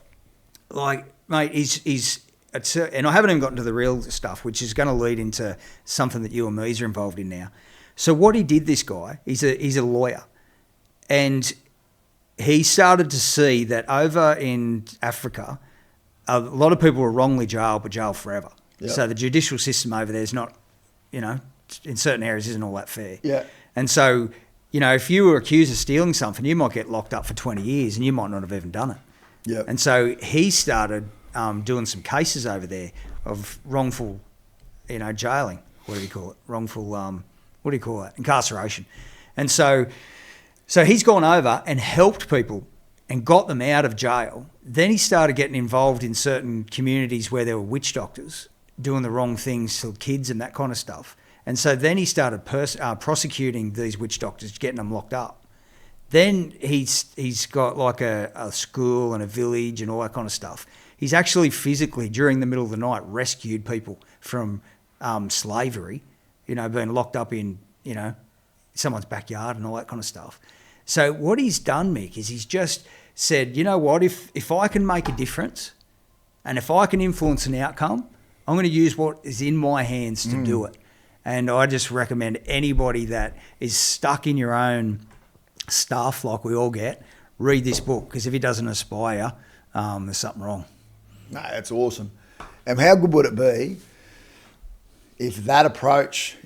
mate, and I haven't even gotten to the real stuff, which is going to lead into something that you and me are involved in now. So what he did, this guy, he's a lawyer. And he started to see that over in Africa, a lot of people were wrongly jailed, but jailed forever. Yep. So the judicial system over there is not, in certain areas isn't all that fair. Yeah. And so, if you were accused of stealing something, you might get locked up for 20 years and you might not have even done it. Yeah. And so he started doing some cases over there of wrongful, jailing. What do you call it? Wrongful, incarceration. And so he's gone over and helped people and got them out of jail. Then he started getting involved in certain communities where there were witch doctors doing the wrong things to kids and that kind of stuff. And so then he started prosecuting these witch doctors, getting them locked up. Then he's got like a school and a village and all that kind of stuff. He's actually physically, during the middle of the night, rescued people from slavery, being locked up in, someone's backyard and all that kind of stuff. So what he's done, Mick, is he's just said, you know what, if I can make a difference and if I can influence an outcome, I'm going to use what is in my hands to do it. And I just recommend anybody that is stuck in your own stuff like we all get, read this book, because if it doesn't inspire, there's something wrong. No, that's awesome. And how good would it be if that approach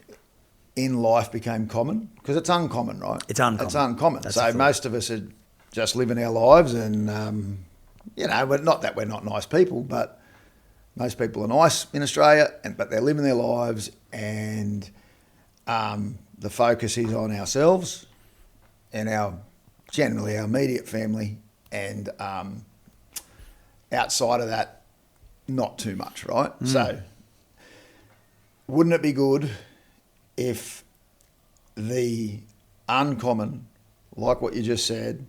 in life became common? Because it's uncommon, right? It's uncommon. So most of us are just living our lives and, not that we're not nice people, but most people are nice in Australia, but they're living their lives and the focus is on ourselves and generally our immediate family and outside of that, not too much, right? So wouldn't it be good if the uncommon, like what you just said,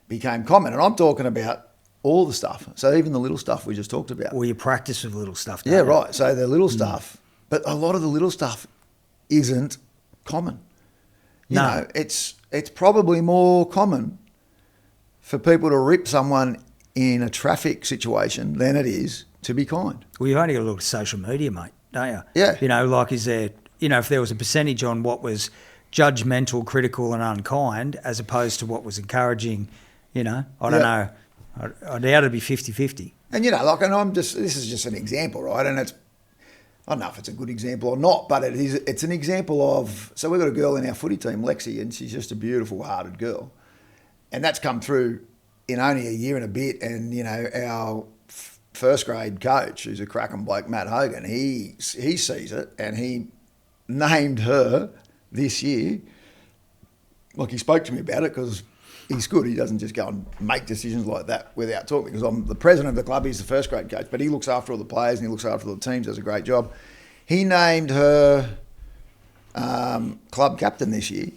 became common. And I'm talking about all the stuff. So even the little stuff we just talked about. Well, you practice with little stuff, don't Yeah, you? right. So the little stuff, but a lot of the little stuff isn't common. You know, it's probably more common for people to rip someone in a traffic situation than it is to be kind. Well, you've only got to look at social media, mate, don't you? Yeah. You know, like, is there, you know, if there was a percentage on what was judgmental, critical and unkind as opposed to what was encouraging, you know, I don't know. I doubt it'd be 50-50. And, you know, like, and this is just an example, right? And it's, I don't know if it's a good example or not, but it's an example of, so we've got a girl in our footy team, Lexi, and she's just a beautiful hearted girl. And that's come through in only a year and a bit. And, you know, our first grade coach, who's a cracking bloke, Matt Hogan, he sees it and he named her this year. Like, he spoke to me about it because he's good. He doesn't just go and make decisions like that without talking, because I'm the president of the club. He's the first grade coach, but he looks after all the players and he looks after all the teams, does a great job. He named her club captain this year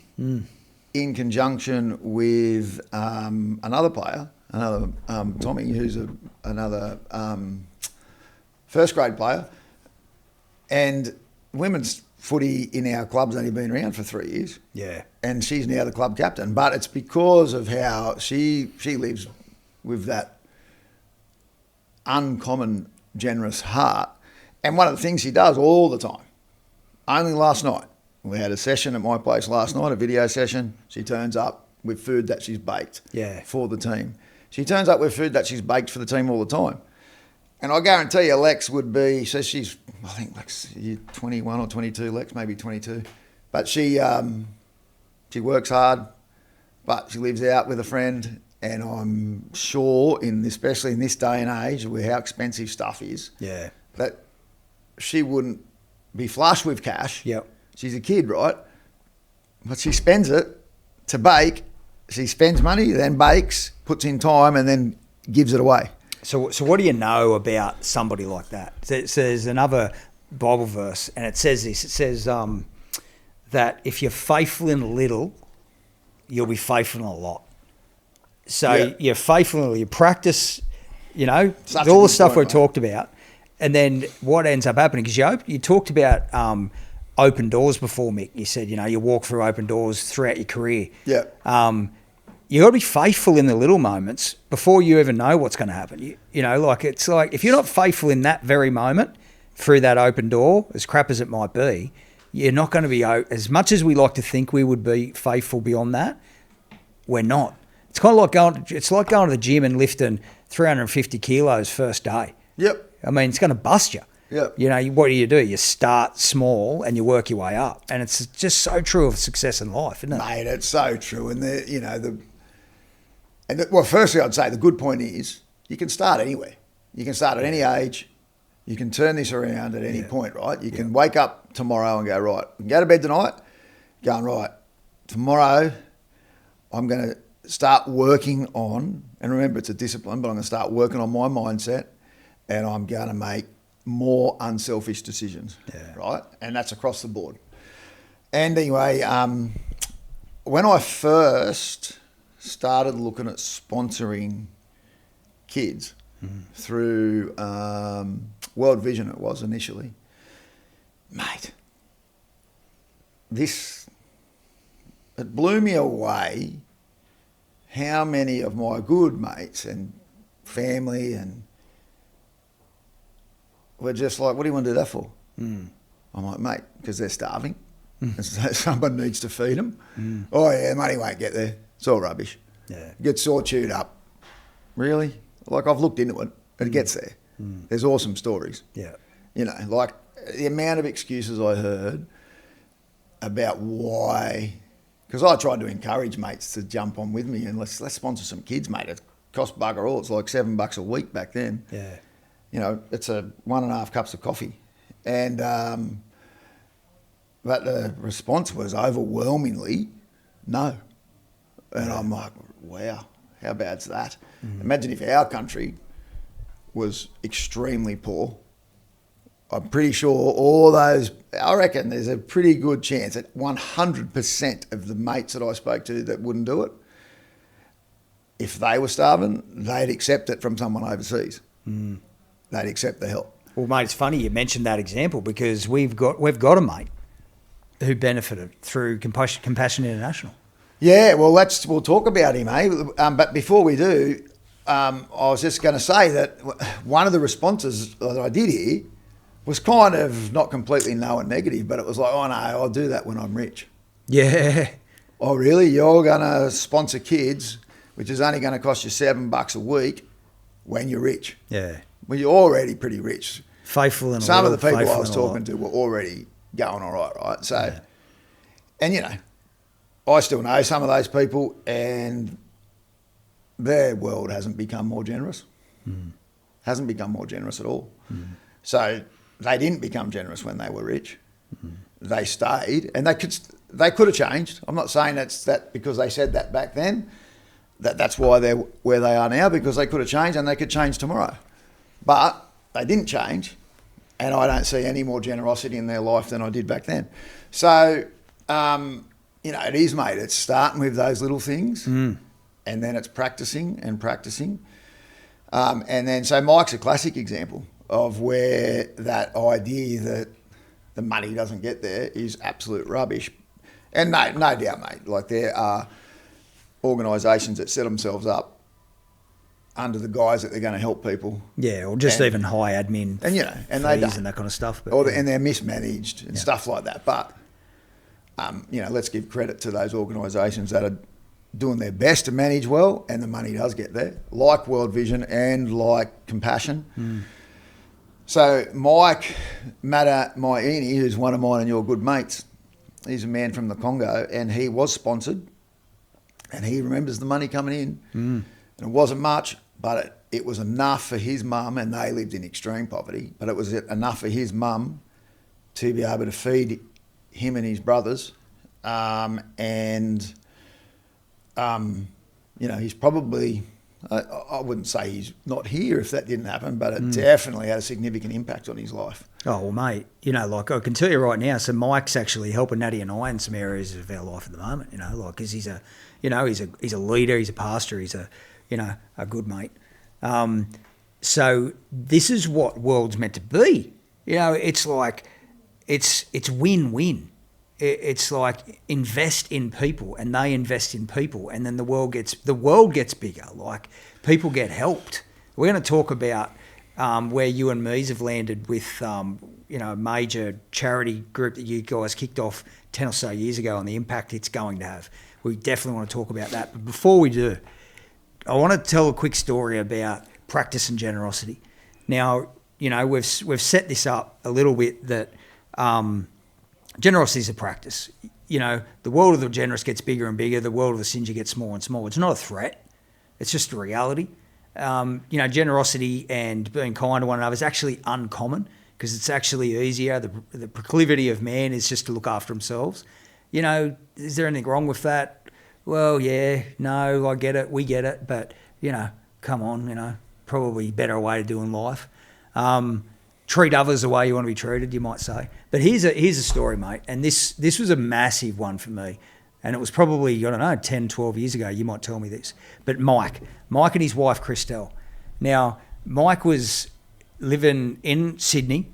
in conjunction with another player, Tommy, who's another first grade player. And women's footy in our club's only been around for 3 years. Yeah. And she's now the club captain. But it's because of how she lives with that uncommon, generous heart. And one of the things she does all the time, only last night, we had a session at my place last night, a video session. She turns up with food that she's baked for the team. She turns up with food that she's baked for the team all the time. And I guarantee you, Lex would be, so she's, I think Lex, you're 21 or 22, Lex, maybe 22. But she works hard, but she lives out with a friend. And I'm sure, especially in this day and age, with how expensive stuff is, that she wouldn't be flush with cash. Yep. She's a kid, right? But she spends it to bake. She spends money, then bakes, puts in time, and then gives it away. So what do you know about somebody like that? There's another Bible verse, and it says this. It says that if you're faithful in a little, you'll be faithful in a lot. So you're faithful in a little, you practice, you know, all the stuff we've talked about. And then what ends up happening, because you talked about open doors before, Mick. You said, you know, you walk through open doors throughout your career. Yeah. You got to be faithful in the little moments before you even know what's going to happen. You know, like, it's like, if you're not faithful in that very moment through that open door, as crap as it might be, you're not going to be, as much as we like to think we would be faithful beyond that, we're not. It's kind of like going to the gym and lifting 350 kilos first day. Yep. I mean, it's going to bust you. Yep. You know, what do? You start small and you work your way up. And it's just so true of success in life, isn't it? Mate, it's so true. Well, firstly, I'd say the good point is you can start anywhere. You can start at any age. You can turn this around at any point, right? You can wake up tomorrow and go, right, we can go to bed tonight, going, right, tomorrow I'm going to start working on, and remember it's a discipline, but I'm going to start working on my mindset, and I'm going to make more unselfish decisions, right? And that's across the board. And anyway, when I first started looking at sponsoring kids through World Vision, it was initially, mate, it blew me away how many of my good mates and family and were just like, what do you want to do that for? I'm like, mate, because they're starving. Someone needs to feed them. Oh, yeah, money won't get there. It's all rubbish. Yeah. Gets all chewed up. Really? Like, I've looked into it. It gets there. There's awesome stories. Yeah. You know, like the amount of excuses I heard about why, because I tried to encourage mates to jump on with me and let's sponsor some kids, mate. It cost bugger all. It's like $7 a week back then. Yeah. You know, it's 1.5 cups of coffee. And, but the response was overwhelmingly no. And I'm like, wow, how bad's that? Imagine if our country was extremely poor. I'm pretty sure I reckon there's a pretty good chance that 100% of the mates that I spoke to that wouldn't do it if they were starving, they'd accept it from someone overseas. They'd accept the help. Well, mate, it's funny you mentioned that example because we've got a mate who benefited through Compassion International. Yeah, well, we'll talk about him, eh? But before we do, I was just going to say that one of the responses that I did hear was kind of not completely no and negative, but it was like, oh no, I'll do that when I'm rich. Yeah. Oh really? You're going to sponsor kids, which is only going to cost you $7 a week when you're rich. Yeah. Well, you're already pretty rich. Faithful in a Some lot, of the people I was talking to were already going all right? So, yeah. And you know, I still know some of those people and their world hasn't become more generous. Hasn't become more generous at all. So they didn't become generous when they were rich. They stayed, and they could have changed. I'm not saying it's that because they said that back then, that's why they're where they are now, because they could have changed and they could change tomorrow. But they didn't change, and I don't see any more generosity in their life than I did back then. So, you know, it is, mate. It's starting with those little things, and then it's practicing and practicing. And then, so Mike's a classic example of where that idea that the money doesn't get there is absolute rubbish. And no doubt, mate, like there are organisations that set themselves up under the guise that they're going to help people. Yeah, or just even high admin and, you know, and fees they don't. and that kind of stuff. But, And they're mismanaged and stuff like that. But, you know, let's give credit to those organisations that are doing their best to manage well, and the money does get there, like World Vision and like Compassion. So Mike Matamoini, who's one of mine and your good mates, he's a man from the Congo, and he was sponsored, and he remembers the money coming in. And it wasn't much, but it was enough for his mum, and they lived in extreme poverty, but it was enough for his mum to be able to feed him and his brothers. You know, he's probably, I wouldn't say he's not here if that didn't happen, but it definitely had a significant impact on his life. Oh, well, mate, you know, like I can tell you right now, so Mike's actually helping Natty and I in some areas of our life at the moment, you know, like, because he's a leader, he's a pastor, he's a good mate. So this is what world's meant to be. You know, it's like, it's win-win. It's like invest in people, and they invest in people, and then the world gets bigger. Like people get helped. We're going to talk about where you and me's have landed with you know, a major charity group that you guys kicked off 10 or so years ago, and the impact it's going to have. We definitely want to talk about that. But before we do, I want to tell a quick story about practice and generosity. Now, you know, we've set this up a little bit that. Generosity is a practice. You know, the world of the generous gets bigger and bigger. The world of the stingy gets smaller and smaller. It's not a threat. It's just a reality. You know, generosity and being kind to one another is actually uncommon because it's actually easier. The proclivity of man is just to look after themselves. You know, is there anything wrong with that? Well, yeah, no, I get it. We get it. But, you know, come on, you know, probably better way to doing life. Treat others the way you want to be treated, you might say. But here's a story, mate. And this was a massive one for me. And it was probably, I don't know, 10, 12 years ago. You might tell me this. But Mike and his wife, Christelle. Now, Mike was living in Sydney.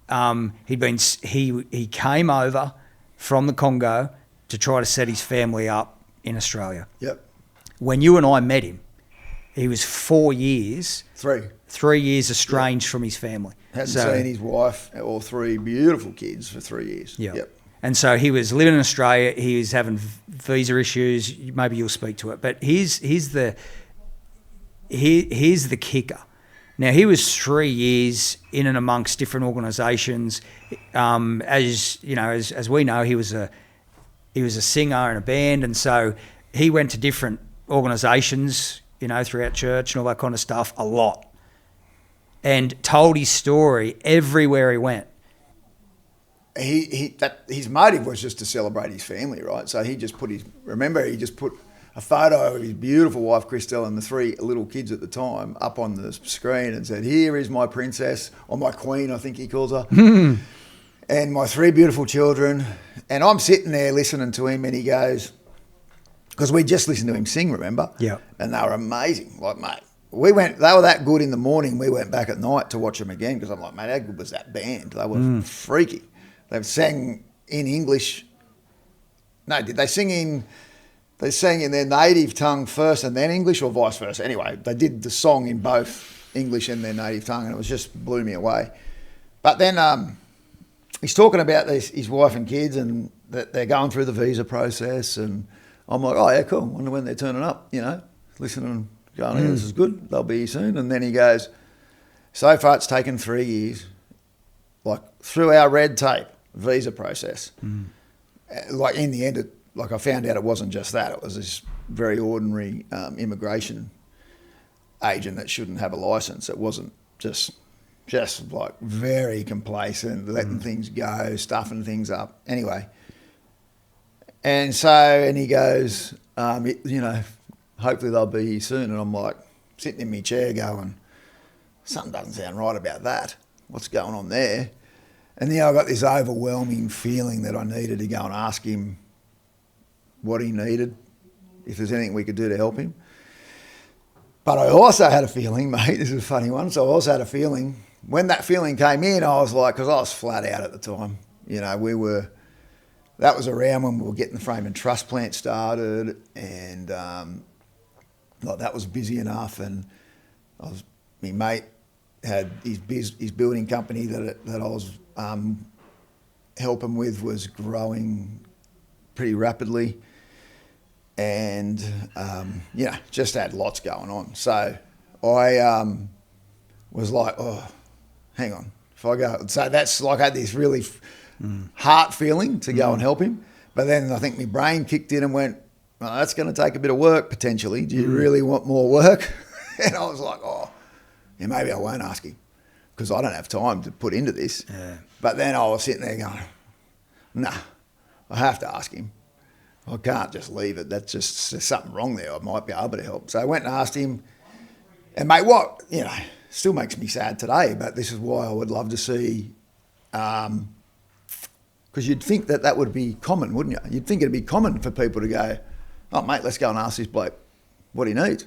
He came over from the Congo to try to set his family up in Australia. Yep. When you and I met him, he was 4 years. 3 years estranged from his family. Hadn't seen his wife or 3 beautiful kids for 3 years. Yep. And so he was living in Australia. He was having visa issues. Maybe you'll speak to it. But here's the kicker. Now, he was 3 years in and amongst different organisations. As you know, as we know, he was a singer in a band, and so he went to different organisations, you know, throughout church and all that kind of stuff a lot, and told his story everywhere he went. His motive was just to celebrate his family, right? So he just put a photo of his beautiful wife Christelle and the 3 little kids at the time up on the screen and said, "Here is my princess," or my queen, I think he calls her, and my 3 beautiful children. And I'm sitting there listening to him, and he goes, because we just listened to him sing, remember? Yeah. And they were amazing. Like, mate, they were that good in the morning. We went back at night to watch them again because I'm like, mate, how good was that band? They were freaky. They sang in English. No, did they sing in... They sang in their native tongue first and then English, or vice versa. Anyway, they did the song in both English and their native tongue, and it was just blew me away. But then he's talking about his wife and kids, and that they're going through the visa process, and I'm like, oh yeah, cool. Wonder when they're turning up, listening and going, yeah, this is good. They'll be here soon. And then he goes, so far it's taken 3 years, like through our red tape visa process. Like in the end, I found out it wasn't just that. It was this very ordinary immigration agent that shouldn't have a license. It wasn't just like very complacent, letting things go, stuffing things up. Anyway, and he goes, hopefully they'll be here soon. And I'm like sitting in my chair going, something doesn't sound right about that. What's going on there? And then I got this overwhelming feeling that I needed to go and ask him what he needed, if there's anything we could do to help him. But I also had a feeling, mate, this is a funny one, so I also had a feeling, when that feeling came in, I was like, because I was flat out at the time, that was around when we were getting the frame and truss plant started, and that was busy enough, and my mate had his building company that I was helping with was growing pretty rapidly, and just had lots going on. So I was like, oh, hang on, if I go, so that's like I had this really heart feeling to go and help him, but then I think my brain kicked in and went, well, that's going to take a bit of work potentially. Do you really want more work? And I was like, oh, yeah, maybe I won't ask him because I don't have time to put into this. Yeah. But then I was sitting there going, nah, I have to ask him. I can't just leave it. That's just, there's something wrong there. I might be able to help. So I went and asked him, and mate, still makes me sad today, but this is why I would love to see, because you'd think that would be common, wouldn't you? You'd think it'd be common for people to go, oh mate, let's go and ask this bloke what he needs.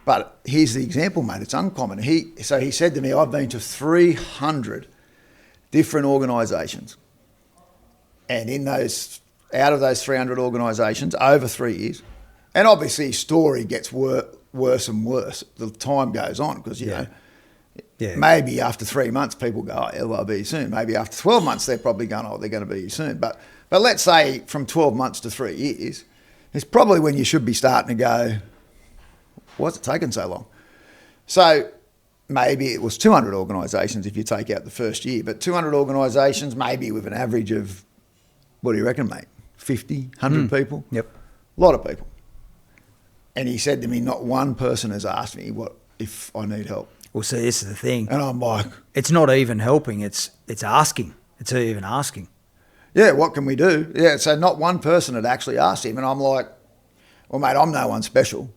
But here's the example, mate. It's uncommon. He said to me, I've been to 300 different organisations. And out of those 300 organisations, over 3 years, and obviously his story gets worse and worse. The time goes on because, maybe after 3 months people go, oh, they'll be here soon. Maybe after 12 months they're probably going, oh, they're going to be here soon. But let's say from 12 months to 3 years, it's probably when you should be starting to go, why's it taking so long? So maybe it was 200 organisations if you take out the first year, but 200 organisations, maybe with an average of, what do you reckon, mate? 50, 100 people? Yep. A lot of people. And he said to me, not one person has asked me what if I need help. Well, see, this is the thing. And I'm like... It's not even helping, it's asking. It's even asking. Yeah, what can we do? Yeah, so not one person had actually asked him. And I'm like, well, mate, I'm no one special.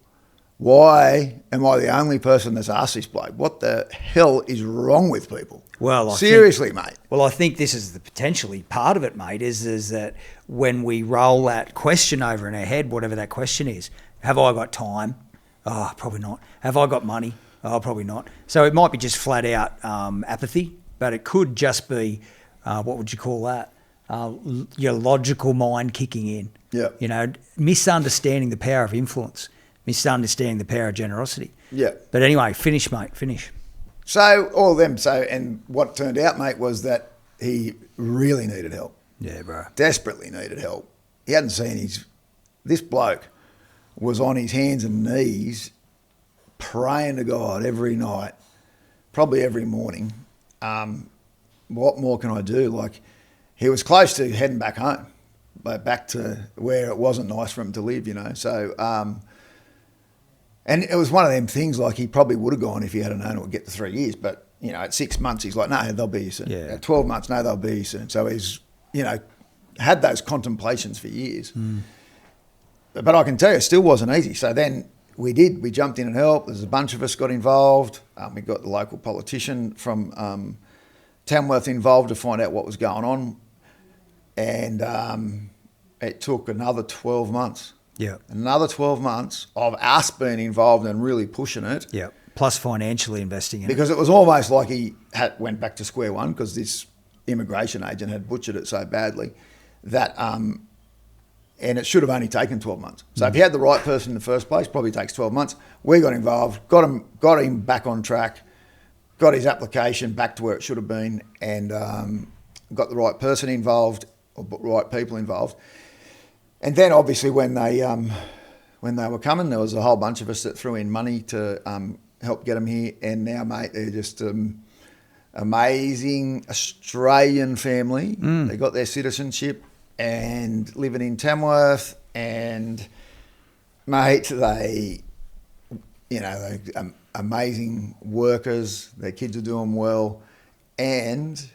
Why am I the only person that's asked this bloke? What the hell is wrong with people? Well, seriously, mate. Well, I think this is potentially part of it, mate, is that when we roll that question over in our head, whatever that question is, have I got time? Oh, probably not. Have I got money? Oh, probably not. So it might be just flat out apathy, but it could just be, what would you call that? Your logical mind kicking in. Yeah. Misunderstanding the power of influence. Misunderstanding the power of generosity. Yeah. But anyway, finish, mate, finish. So all of them. And what turned out, mate, was that he really needed help. Yeah, bro. Desperately needed help. He hadn't seen this bloke was on his hands and knees praying to God every night, probably every morning. What more can I do? Like, he was close to heading back home, back to where it wasn't nice for him to live, So, and it was one of them things, like he probably would have gone if he had known it would get to 3 years. But, at 6 months, he's like, no, they'll be here soon. Yeah. At 12 months, no, they'll be here soon. So he's, had those contemplations for years. But I can tell you, it still wasn't easy. So then we jumped in and helped. There's a bunch of us got involved. We got the local politician from Tamworth involved to find out what was going on. And it took another 12 months Yeah. Another 12 months of us being involved and really pushing it. Yeah. Plus financially investing in because it was almost like he went back to square one because this immigration agent had butchered it so badly that, and it should have only taken 12 months. So if you had the right person in the first place, probably takes 12 months. We got involved, got him back on track, got his application back to where it should have been, and got the right person involved, or right people involved. And then obviously when they were coming, there was a whole bunch of us that threw in money to help get them here. And now, mate, they're just amazing Australian family. They got their citizenship and living in Tamworth. And, mate, they're amazing workers. Their kids are doing well. And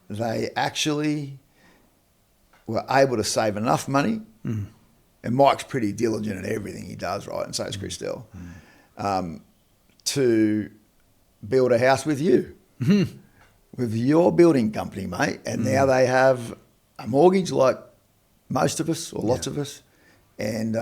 they actually were able to save enough money. And Mike's pretty diligent at everything he does, right? And so is Christelle. To build a house with you, with your building company, mate. And now they have a mortgage like most of us, or lots of us. And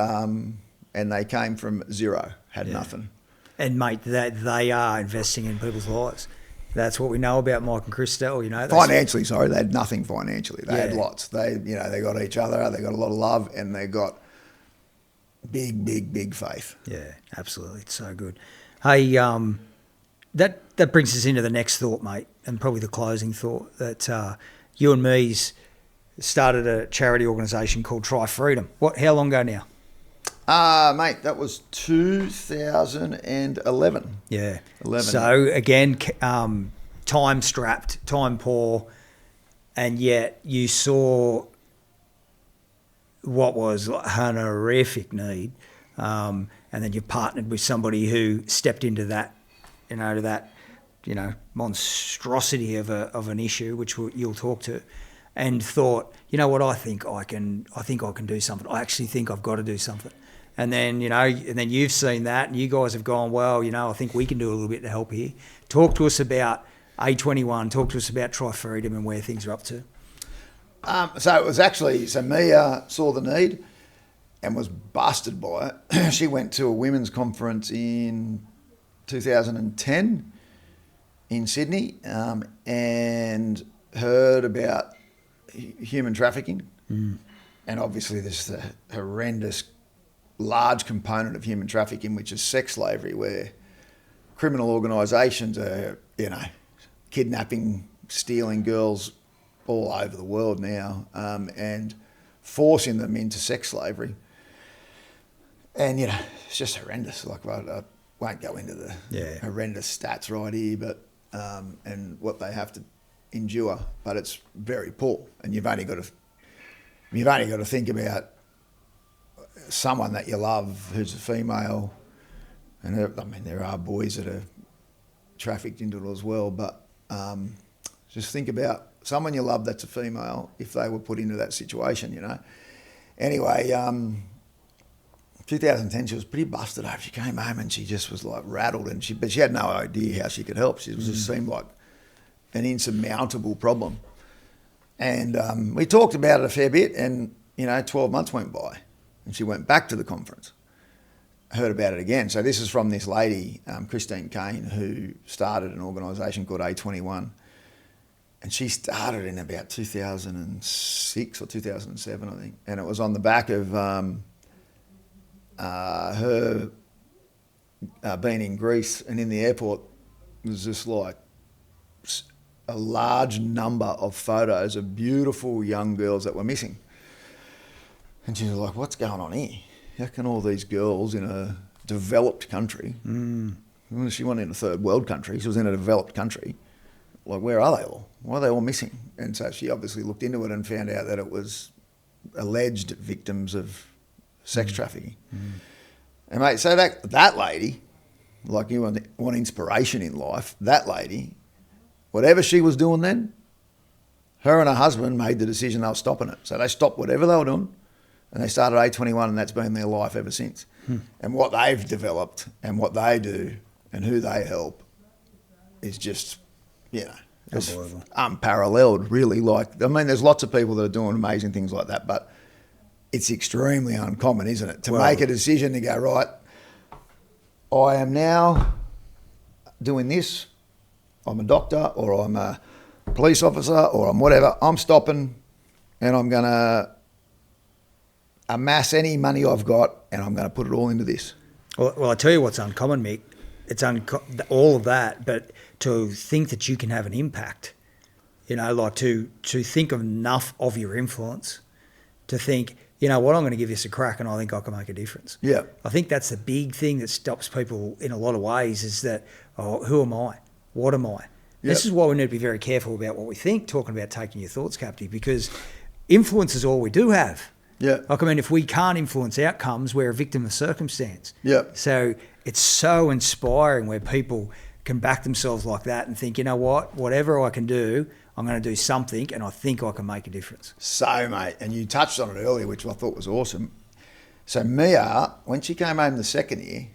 they came from zero, had nothing. And, mate, that they are investing in people's lives. That's what we know about Mike and Christelle, you know. Financially, sorry, they had nothing financially. They had lots. They got each other. They got a lot of love, and they got big faith. Yeah, absolutely. It's so good. Hey, that brings us into the next thought, mate, and probably the closing thought, that you and me's started a charity organisation called Try Freedom. How long ago now? Mate, that was 2011. Yeah. 11. So, again, time-strapped, time-poor, and yet you saw what was an horrific need, and then you partnered with somebody who stepped into that, monstrosity of an issue, which you'll talk to, and thought, you know what, I think I can do something. I actually think I've got to do something. And then, you've seen that, and you guys have gone, well, I think we can do a little bit to help here. Talk to us about A21. Talk to us about Try Freedom and where things are up to. So it was actually, Mia saw the need and was busted by it. She went to a women's conference in 2010 in Sydney and heard about human trafficking. And obviously there's the horrendous large component of human trafficking, which is sex slavery, where criminal organisations are, kidnapping, stealing girls all over the world now, and forcing them into sex slavery. And, it's just horrendous. Like, I won't go into the horrendous stats right here, but and what they have to endure, but it's very poor. And you've only got to think about someone that you love who's a female, and there are boys that are trafficked into it as well, but just think about someone you love that's a female, if they were put into that situation, Anyway, 2010, she was pretty busted up. She came home and she just was like rattled, but she had no idea how she could help. She just seemed like an insurmountable problem. And we talked about it a fair bit, and 12 months went by. And she went back to the conference, heard about it again. So this is from this lady, Christine Kane, who started an organisation called A21. And she started in about 2006 or 2007, I think. And it was on the back of her being in Greece, and in the airport was just like a large number of photos of beautiful young girls that were missing. And she was like, what's going on here? How can all these girls in a developed country, she wasn't in a third world country, she was in a developed country, like, where are they all? Why are they all missing? And so she obviously looked into it and found out that it was alleged victims of sex trafficking. And mate, so that lady, like, you want inspiration in life, that lady, whatever she was doing then, her and her husband made the decision they were stopping it. So they stopped whatever they were doing, and they started A21, and that's been their life ever since. And what they've developed and what they do and who they help is just, it's unparalleled, really. Like, there's lots of people that are doing amazing things like that, but it's extremely uncommon, isn't it? To make a decision to go, right, I am now doing this. I'm a doctor or I'm a police officer or I'm whatever. I'm stopping and I'm going to amass any money I've got and I'm going to put it all into this. Well, I tell you what's uncommon, Mick. It's all of that, but to think that you can have an impact, like to think of enough of your influence to think, you know what, I'm going to give this a crack and I think I can make a difference. Yeah. I think that's the big thing that stops people in a lot of ways is that, who am I? What am I? Yep. This is why we need to be very careful about what we think, talking about taking your thoughts captive, because influence is all we do have. Yeah. Like, I mean, if we can't influence outcomes, we're a victim of circumstance. Yeah. So it's so inspiring where people can back themselves like that and think, you know what, whatever I can do, I'm going to do something and I think I can make a difference. So, mate, and you touched on it earlier, which I thought was awesome. So Mia, when she came home the second year,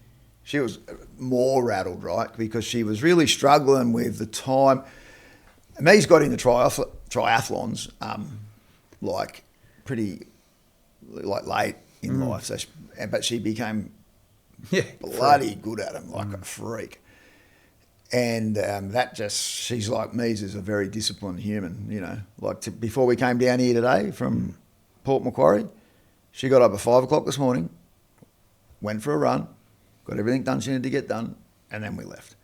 she was more rattled, right? Because she was really struggling with the time. Mia's got into triathlons, pretty late in life. So, but she became bloody good at them, like a freak. And she's like me, is a very disciplined human, before we came down here today from Port Macquarie, she got up at 5 o'clock this morning, went for a run, got everything done she needed to get done, and then we left.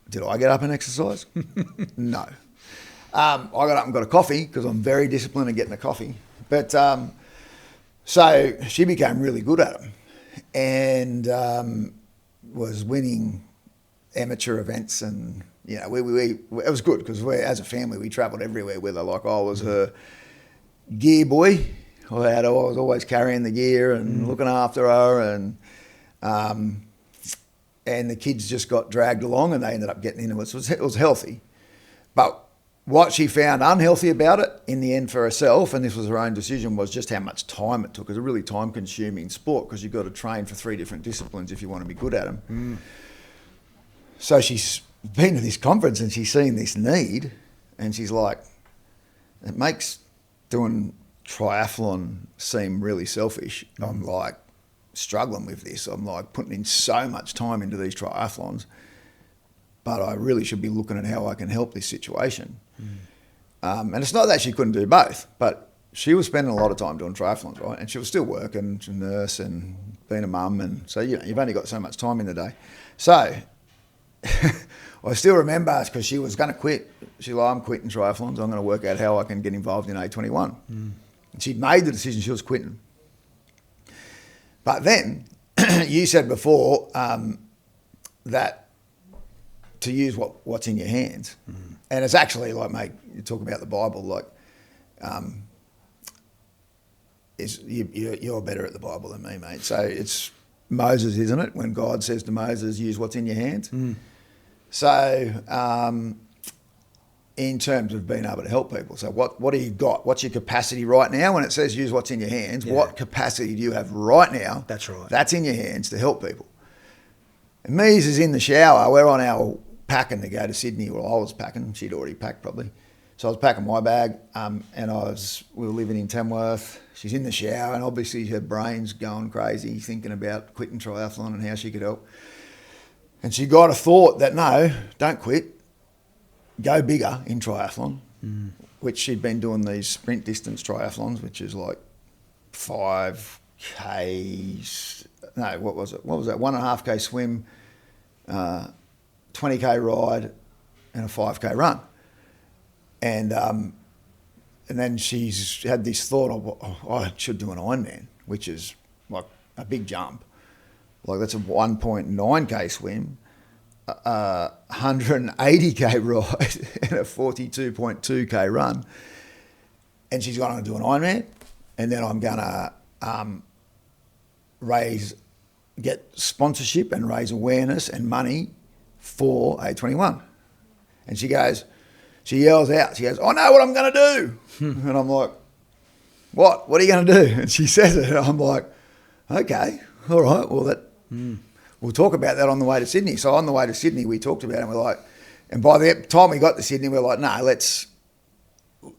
Did I get up and exercise? No. I got up and got a coffee because I'm very disciplined at getting a coffee. But so she became really good at them and was winning amateur events, and it was good because as a family we travelled everywhere with her. Like, I was her gear boy. I was always carrying the gear and looking after her, and the kids just got dragged along and they ended up getting into it. So it was healthy, but what she found unhealthy about it in the end for herself, and this was her own decision, was just how much time it took. It was a really time-consuming sport because you've got to train for 3 different disciplines if you want to be good at them. So she's been to this conference and she's seen this need, and she's like, it makes doing triathlon seem really selfish. I'm like struggling with this. I'm like putting in so much time into these triathlons, but I really should be looking at how I can help this situation. And it's not that she couldn't do both, but she was spending a lot of time doing triathlons, right? And she was still working, she's a nurse and being a mum, and so you've only got so much time in the day. So I still remember, because she was going to quit. She's like, I'm quitting triathlons. I'm going to work out how I can get involved in A21. And she'd made the decision she was quitting. But then you said before that to use what's in your hands. And it's actually like, mate, you talk about the Bible, like you're better at the Bible than me, mate. So it's Moses, isn't it? When God says to Moses, use what's in your hands. So in terms of being able to help people, so what do you got? What's your capacity right now? When it says use what's in your hands, what capacity do you have right now? That's right. That's in your hands to help people. And Mies is in the shower. We're on our packing to go to Sydney. Well, I was packing. She'd already packed probably. So I was packing my bag, and we were living in Tamworth. She's in the shower, and obviously her brain's going crazy, thinking about quitting triathlon and how she could help. And she got a thought that, no, don't quit. Go bigger in triathlon, which she'd been doing these sprint distance triathlons, which is like 5Ks. No, what was it? What was that? 1.5K swim, 20K ride, and a 5K run. And then she's had this thought of, I should do an Ironman, which is like a big jump. Like, that's a 1.9K swim, 180K ride, and a 42.2K run. And she's going to do an Ironman, and then I'm going to get sponsorship and raise awareness and money for A21. And she yells out, she goes, I know what I'm going to do. And I'm like, what? What are you going to do? And she says it, and I'm like, okay, all right, well, we'll talk about that on the way to Sydney. So on the way to Sydney, we talked about it, and we're like, and by the time we got to Sydney, we're like, no,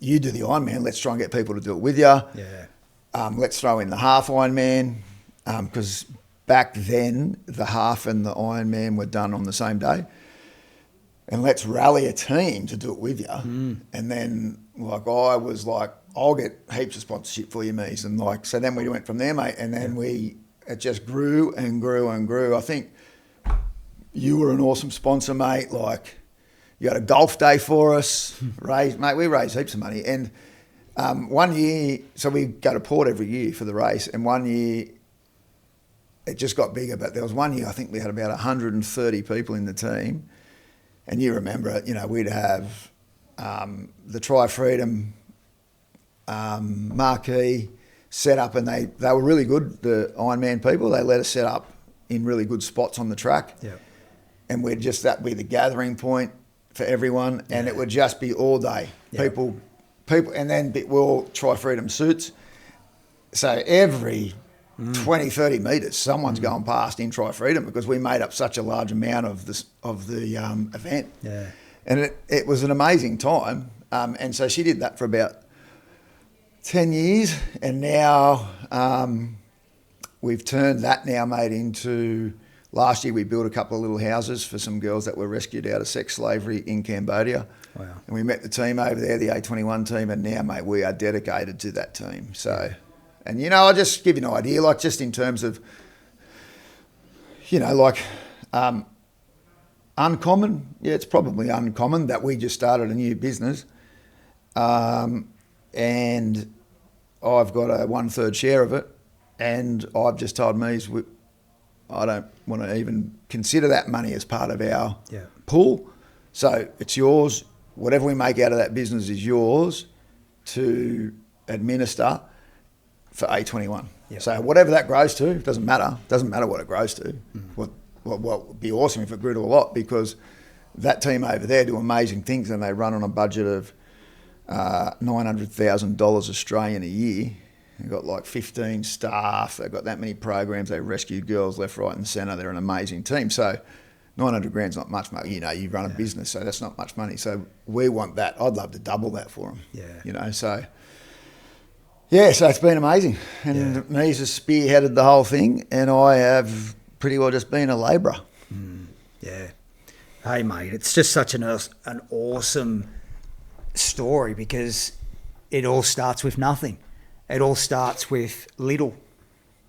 you do the Ironman, let's try and get people to do it with you. Yeah. let's throw in the half Ironman, because back then the half and the Ironman were done on the same day. And let's rally a team to do it with you. And then, like, I was like, I'll get heaps of sponsorship for you, Mies. And, like, so then we went from there, mate. And then it just grew and grew and grew. I think you were an awesome sponsor, mate. Like, you had a golf day for us. We raised heaps of money. And one year, so we go to Port every year for the race. And one year, it just got bigger. But there was one year, I think we had about 130 people in the team. And you remember it, we'd have the Tri-Freedom marquee set up, and they were really good, the Ironman people. They let us set up in really good spots on the track. Yeah. And that'd be the gathering point for everyone, and it would just be all day. Yeah. People, and then we'll Tri-Freedom suits. So every 20, 30 metres, someone's going past in Tri-Freedom, because we made up such a large amount of the event. Yeah. And it was an amazing time. And so she did that for about 10 years. And now we've turned that now, mate, into... Last year we built a couple of little houses for some girls that were rescued out of sex slavery in Cambodia. Wow. And we met the team over there, the A21 team, and now, mate, we are dedicated to that team. So... Yeah. And, I'll just give you an idea, like, just in terms of, uncommon. Yeah, it's probably uncommon that we just started a new business. And I've got a 1/3 share of it. And I've just told Mies, I don't want to even consider that money as part of our pool. So it's yours. Whatever we make out of that business is yours to administer for A21. Yep. So whatever that grows to, it doesn't matter. It doesn't matter what it grows to. What would be awesome if it grew to a lot, because that team over there do amazing things, and they run on a budget of $900,000 Australian a year. They've got like 15 staff. They've got that many programs. They rescue girls left, right and centre. They're an amazing team. So 900 grand's not much money. You run a business, so that's not much money. So we want that. I'd love to double that for them. Yeah. So... Yeah, so it's been amazing. And Mies has spearheaded the whole thing, and I have pretty well just been a labourer. Yeah. Hey, mate, it's just such an awesome story, because it all starts with nothing. It all starts with little,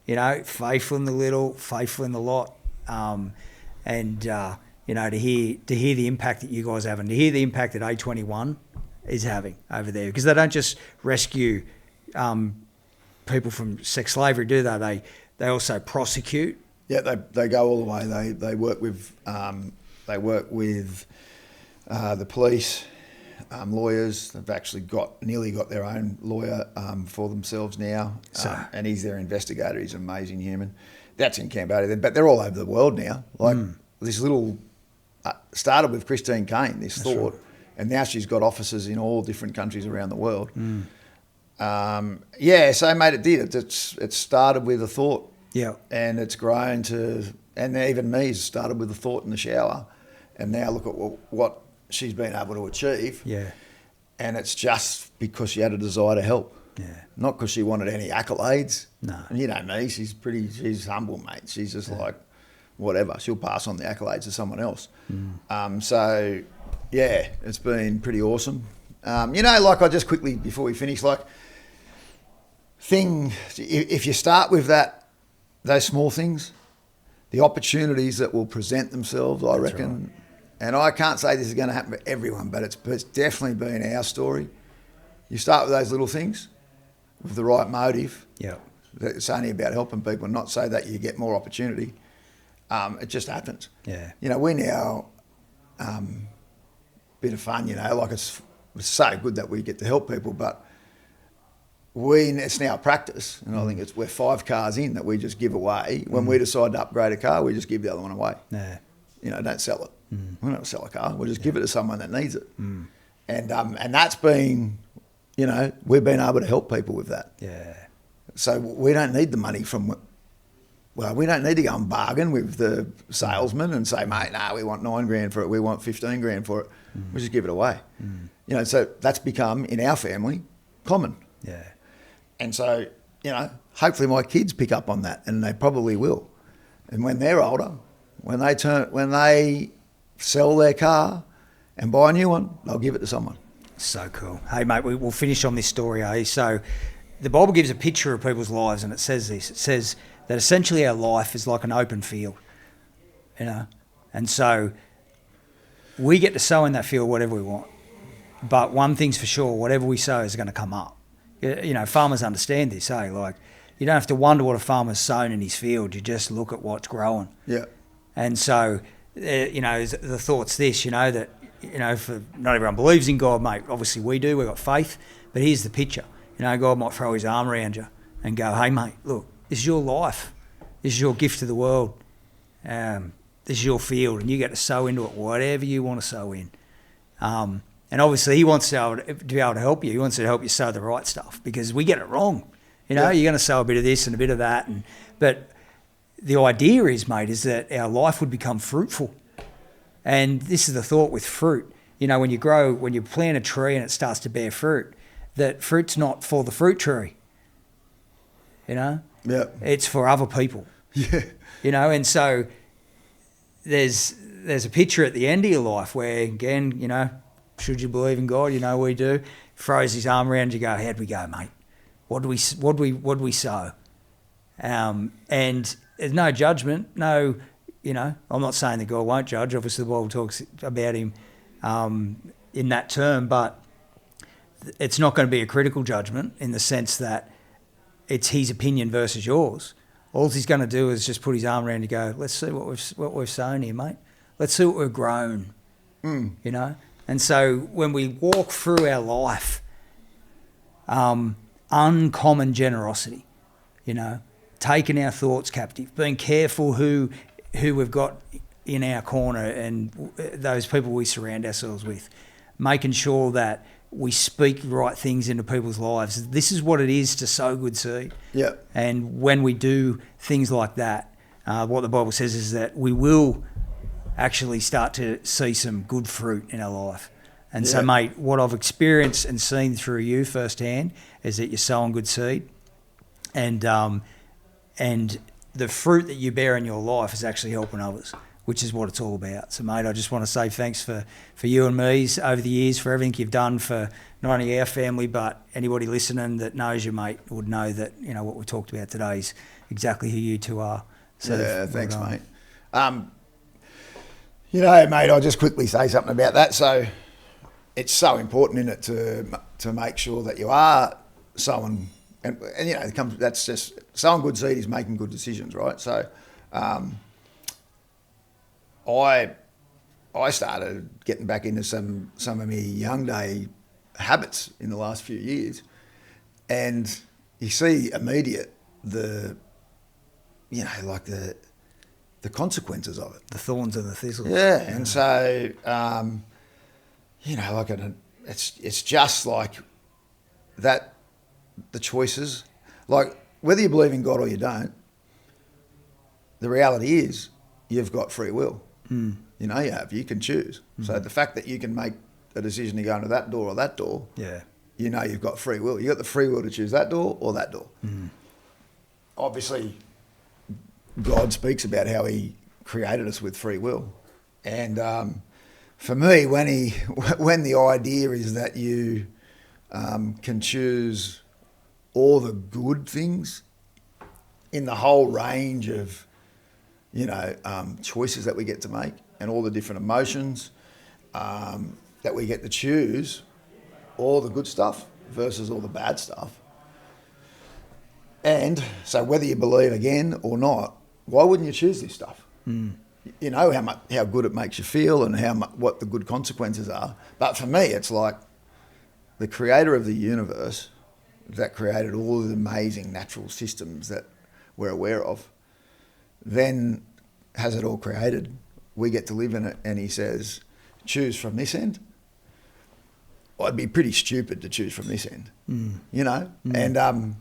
faithful in the little, faithful in the lot. To hear the impact that you guys have, and to hear the impact that A21 is having over there, because they don't just rescue people from sex slavery, do they? They also prosecute. Yeah, they go all the way. They work with the police, lawyers. They've actually nearly got their own lawyer for themselves now, and he's their investigator. He's an amazing human. That's in Cambodia, but they're all over the world now. Like this little started with Christine Kane, this thought, right. And now she's got offices in all different countries around the world. So mate, it did. It started with a thought. Yeah. And it's grown to, and even me started with a thought in the shower, and now look at what she's been able to achieve. Yeah. And it's just because she had a desire to help. Yeah. Not because she wanted any accolades. No. And you know me, she's humble, mate. She's just like, whatever. She'll pass on the accolades to someone else. So, yeah, it's been pretty awesome. I just quickly, before we finish, if you start with those small things, the opportunities that will present themselves, I reckon. Right. And I can't say this is going to happen for everyone, but it's definitely been our story. You start with those little things with the right motive. Yeah. It's only about helping people, not so that you get more opportunity. It just happens. Yeah. We now, bit of fun, it's so good that we get to help people, but it's now practice, and I think we're 5 cars in that we just give away. When we decide to upgrade a car, we just give the other one away. Yeah. Don't sell it. We don't sell a car. We'll just give it to someone that needs it. And that's been, we've been able to help people with that. Yeah. So we don't need the money we don't need to go and bargain with the salesman and say, mate, we want $9,000 for it. We want $15,000 for it. We just give it away. So that's become, in our family, common. Yeah. And so hopefully my kids pick up on that, and they probably will. And when they're older, when they sell their car and buy a new one, they'll give it to someone. So cool. Hey, mate, we'll finish on this story, eh? So the Bible gives a picture of people's lives, and it says this. It says that essentially our life is like an open field, and so we get to sow in that field whatever we want. But one thing's for sure, whatever we sow is going to come up. Farmers understand this, eh? Like, you don't have to wonder what a farmer's sown in his field. You just look at what's growing. Yeah. And so, the thought's this, that, for not everyone believes in God, mate. Obviously we do. We've got faith. But here's the picture. God might throw his arm around you and go, hey, mate, look, this is your life. This is your gift to the world. This is your field, and you get to sow into it whatever you want to sow in. And obviously he wants to be able to help you. He wants to help you sow the right stuff, because we get it wrong. You're going to sow a bit of this and a bit of that. But the idea is, mate, is that our life would become fruitful. And this is the thought with fruit. When you plant a tree and it starts to bear fruit, that fruit's not for the fruit tree. Yeah. It's for other people. Yeah. And so there's a picture at the end of your life where, again, should you believe in God, we do, throws his arm around you, go, how'd we go, mate? What do we sow? And there's no judgment, no, I'm not saying that God won't judge. Obviously the Bible talks about him in that term, but it's not going to be a critical judgment in the sense that it's his opinion versus yours. All he's going to do is just put his arm around you and go, let's see what we've sown here, mate. Let's see what we've grown, And so when we walk through our life, uncommon generosity, taking our thoughts captive, being careful who we've got in our corner and those people we surround ourselves with, making sure that we speak right things into people's lives. This is what it is to sow good seed. Yeah. And when we do things like that, what the Bible says is that we will actually start to see some good fruit in our life. And so, mate, what I've experienced and seen through you firsthand is that you're sowing good seed, and the fruit that you bear in your life is actually helping others, which is what it's all about. So, mate, I just want to say thanks for you and me over the years, for everything you've done for not only our family, but anybody listening that knows you, mate, would know that, what we talked about today is exactly who you two are. So thanks, mate. Mate, I'll just quickly say something about that. So it's so important, isn't it, to make sure that you are sowing, and that's just sowing good seed is making good decisions, right? So I started getting back into some of my young day habits in the last few years, and you see immediate the consequences of it. The thorns and the thistles. Yeah, and so, it's just like that, the choices, like whether you believe in God or you don't, the reality is you've got free will. You you can choose. So the fact that you can make a decision to go into that door or that door, you've got free will. You've got the free will to choose that door or that door. Obviously, God speaks about how he created us with free will. And for me, when the idea is that you can choose all the good things in the whole range of, choices that we get to make, and all the different emotions that we get to choose, all the good stuff versus all the bad stuff. And so whether you believe again or not, why wouldn't you choose this stuff? You know how good it makes you feel and what the good consequences are. But for me, it's like the creator of the universe that created all the amazing natural systems that we're aware of, then has it all created. We get to live in it, and he says, choose from this end. I'd be pretty stupid to choose from this end, And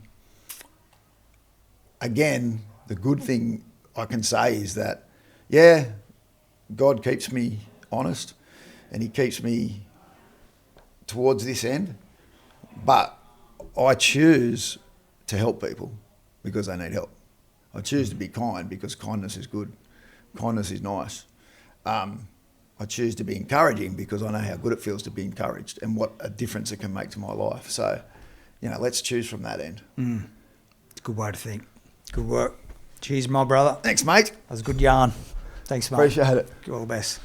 again, the good thing I can say is that, God keeps me honest, and he keeps me towards this end, but I choose to help people because they need help. I choose to be kind because kindness is good. Kindness is nice. I choose to be encouraging because I know how good it feels to be encouraged and what a difference it can make to my life. So, let's choose from that end. It's a good way to think. Good work. Cheers, my brother. Thanks, mate. That was a good yarn. Thanks, mate. Appreciate it. All the best.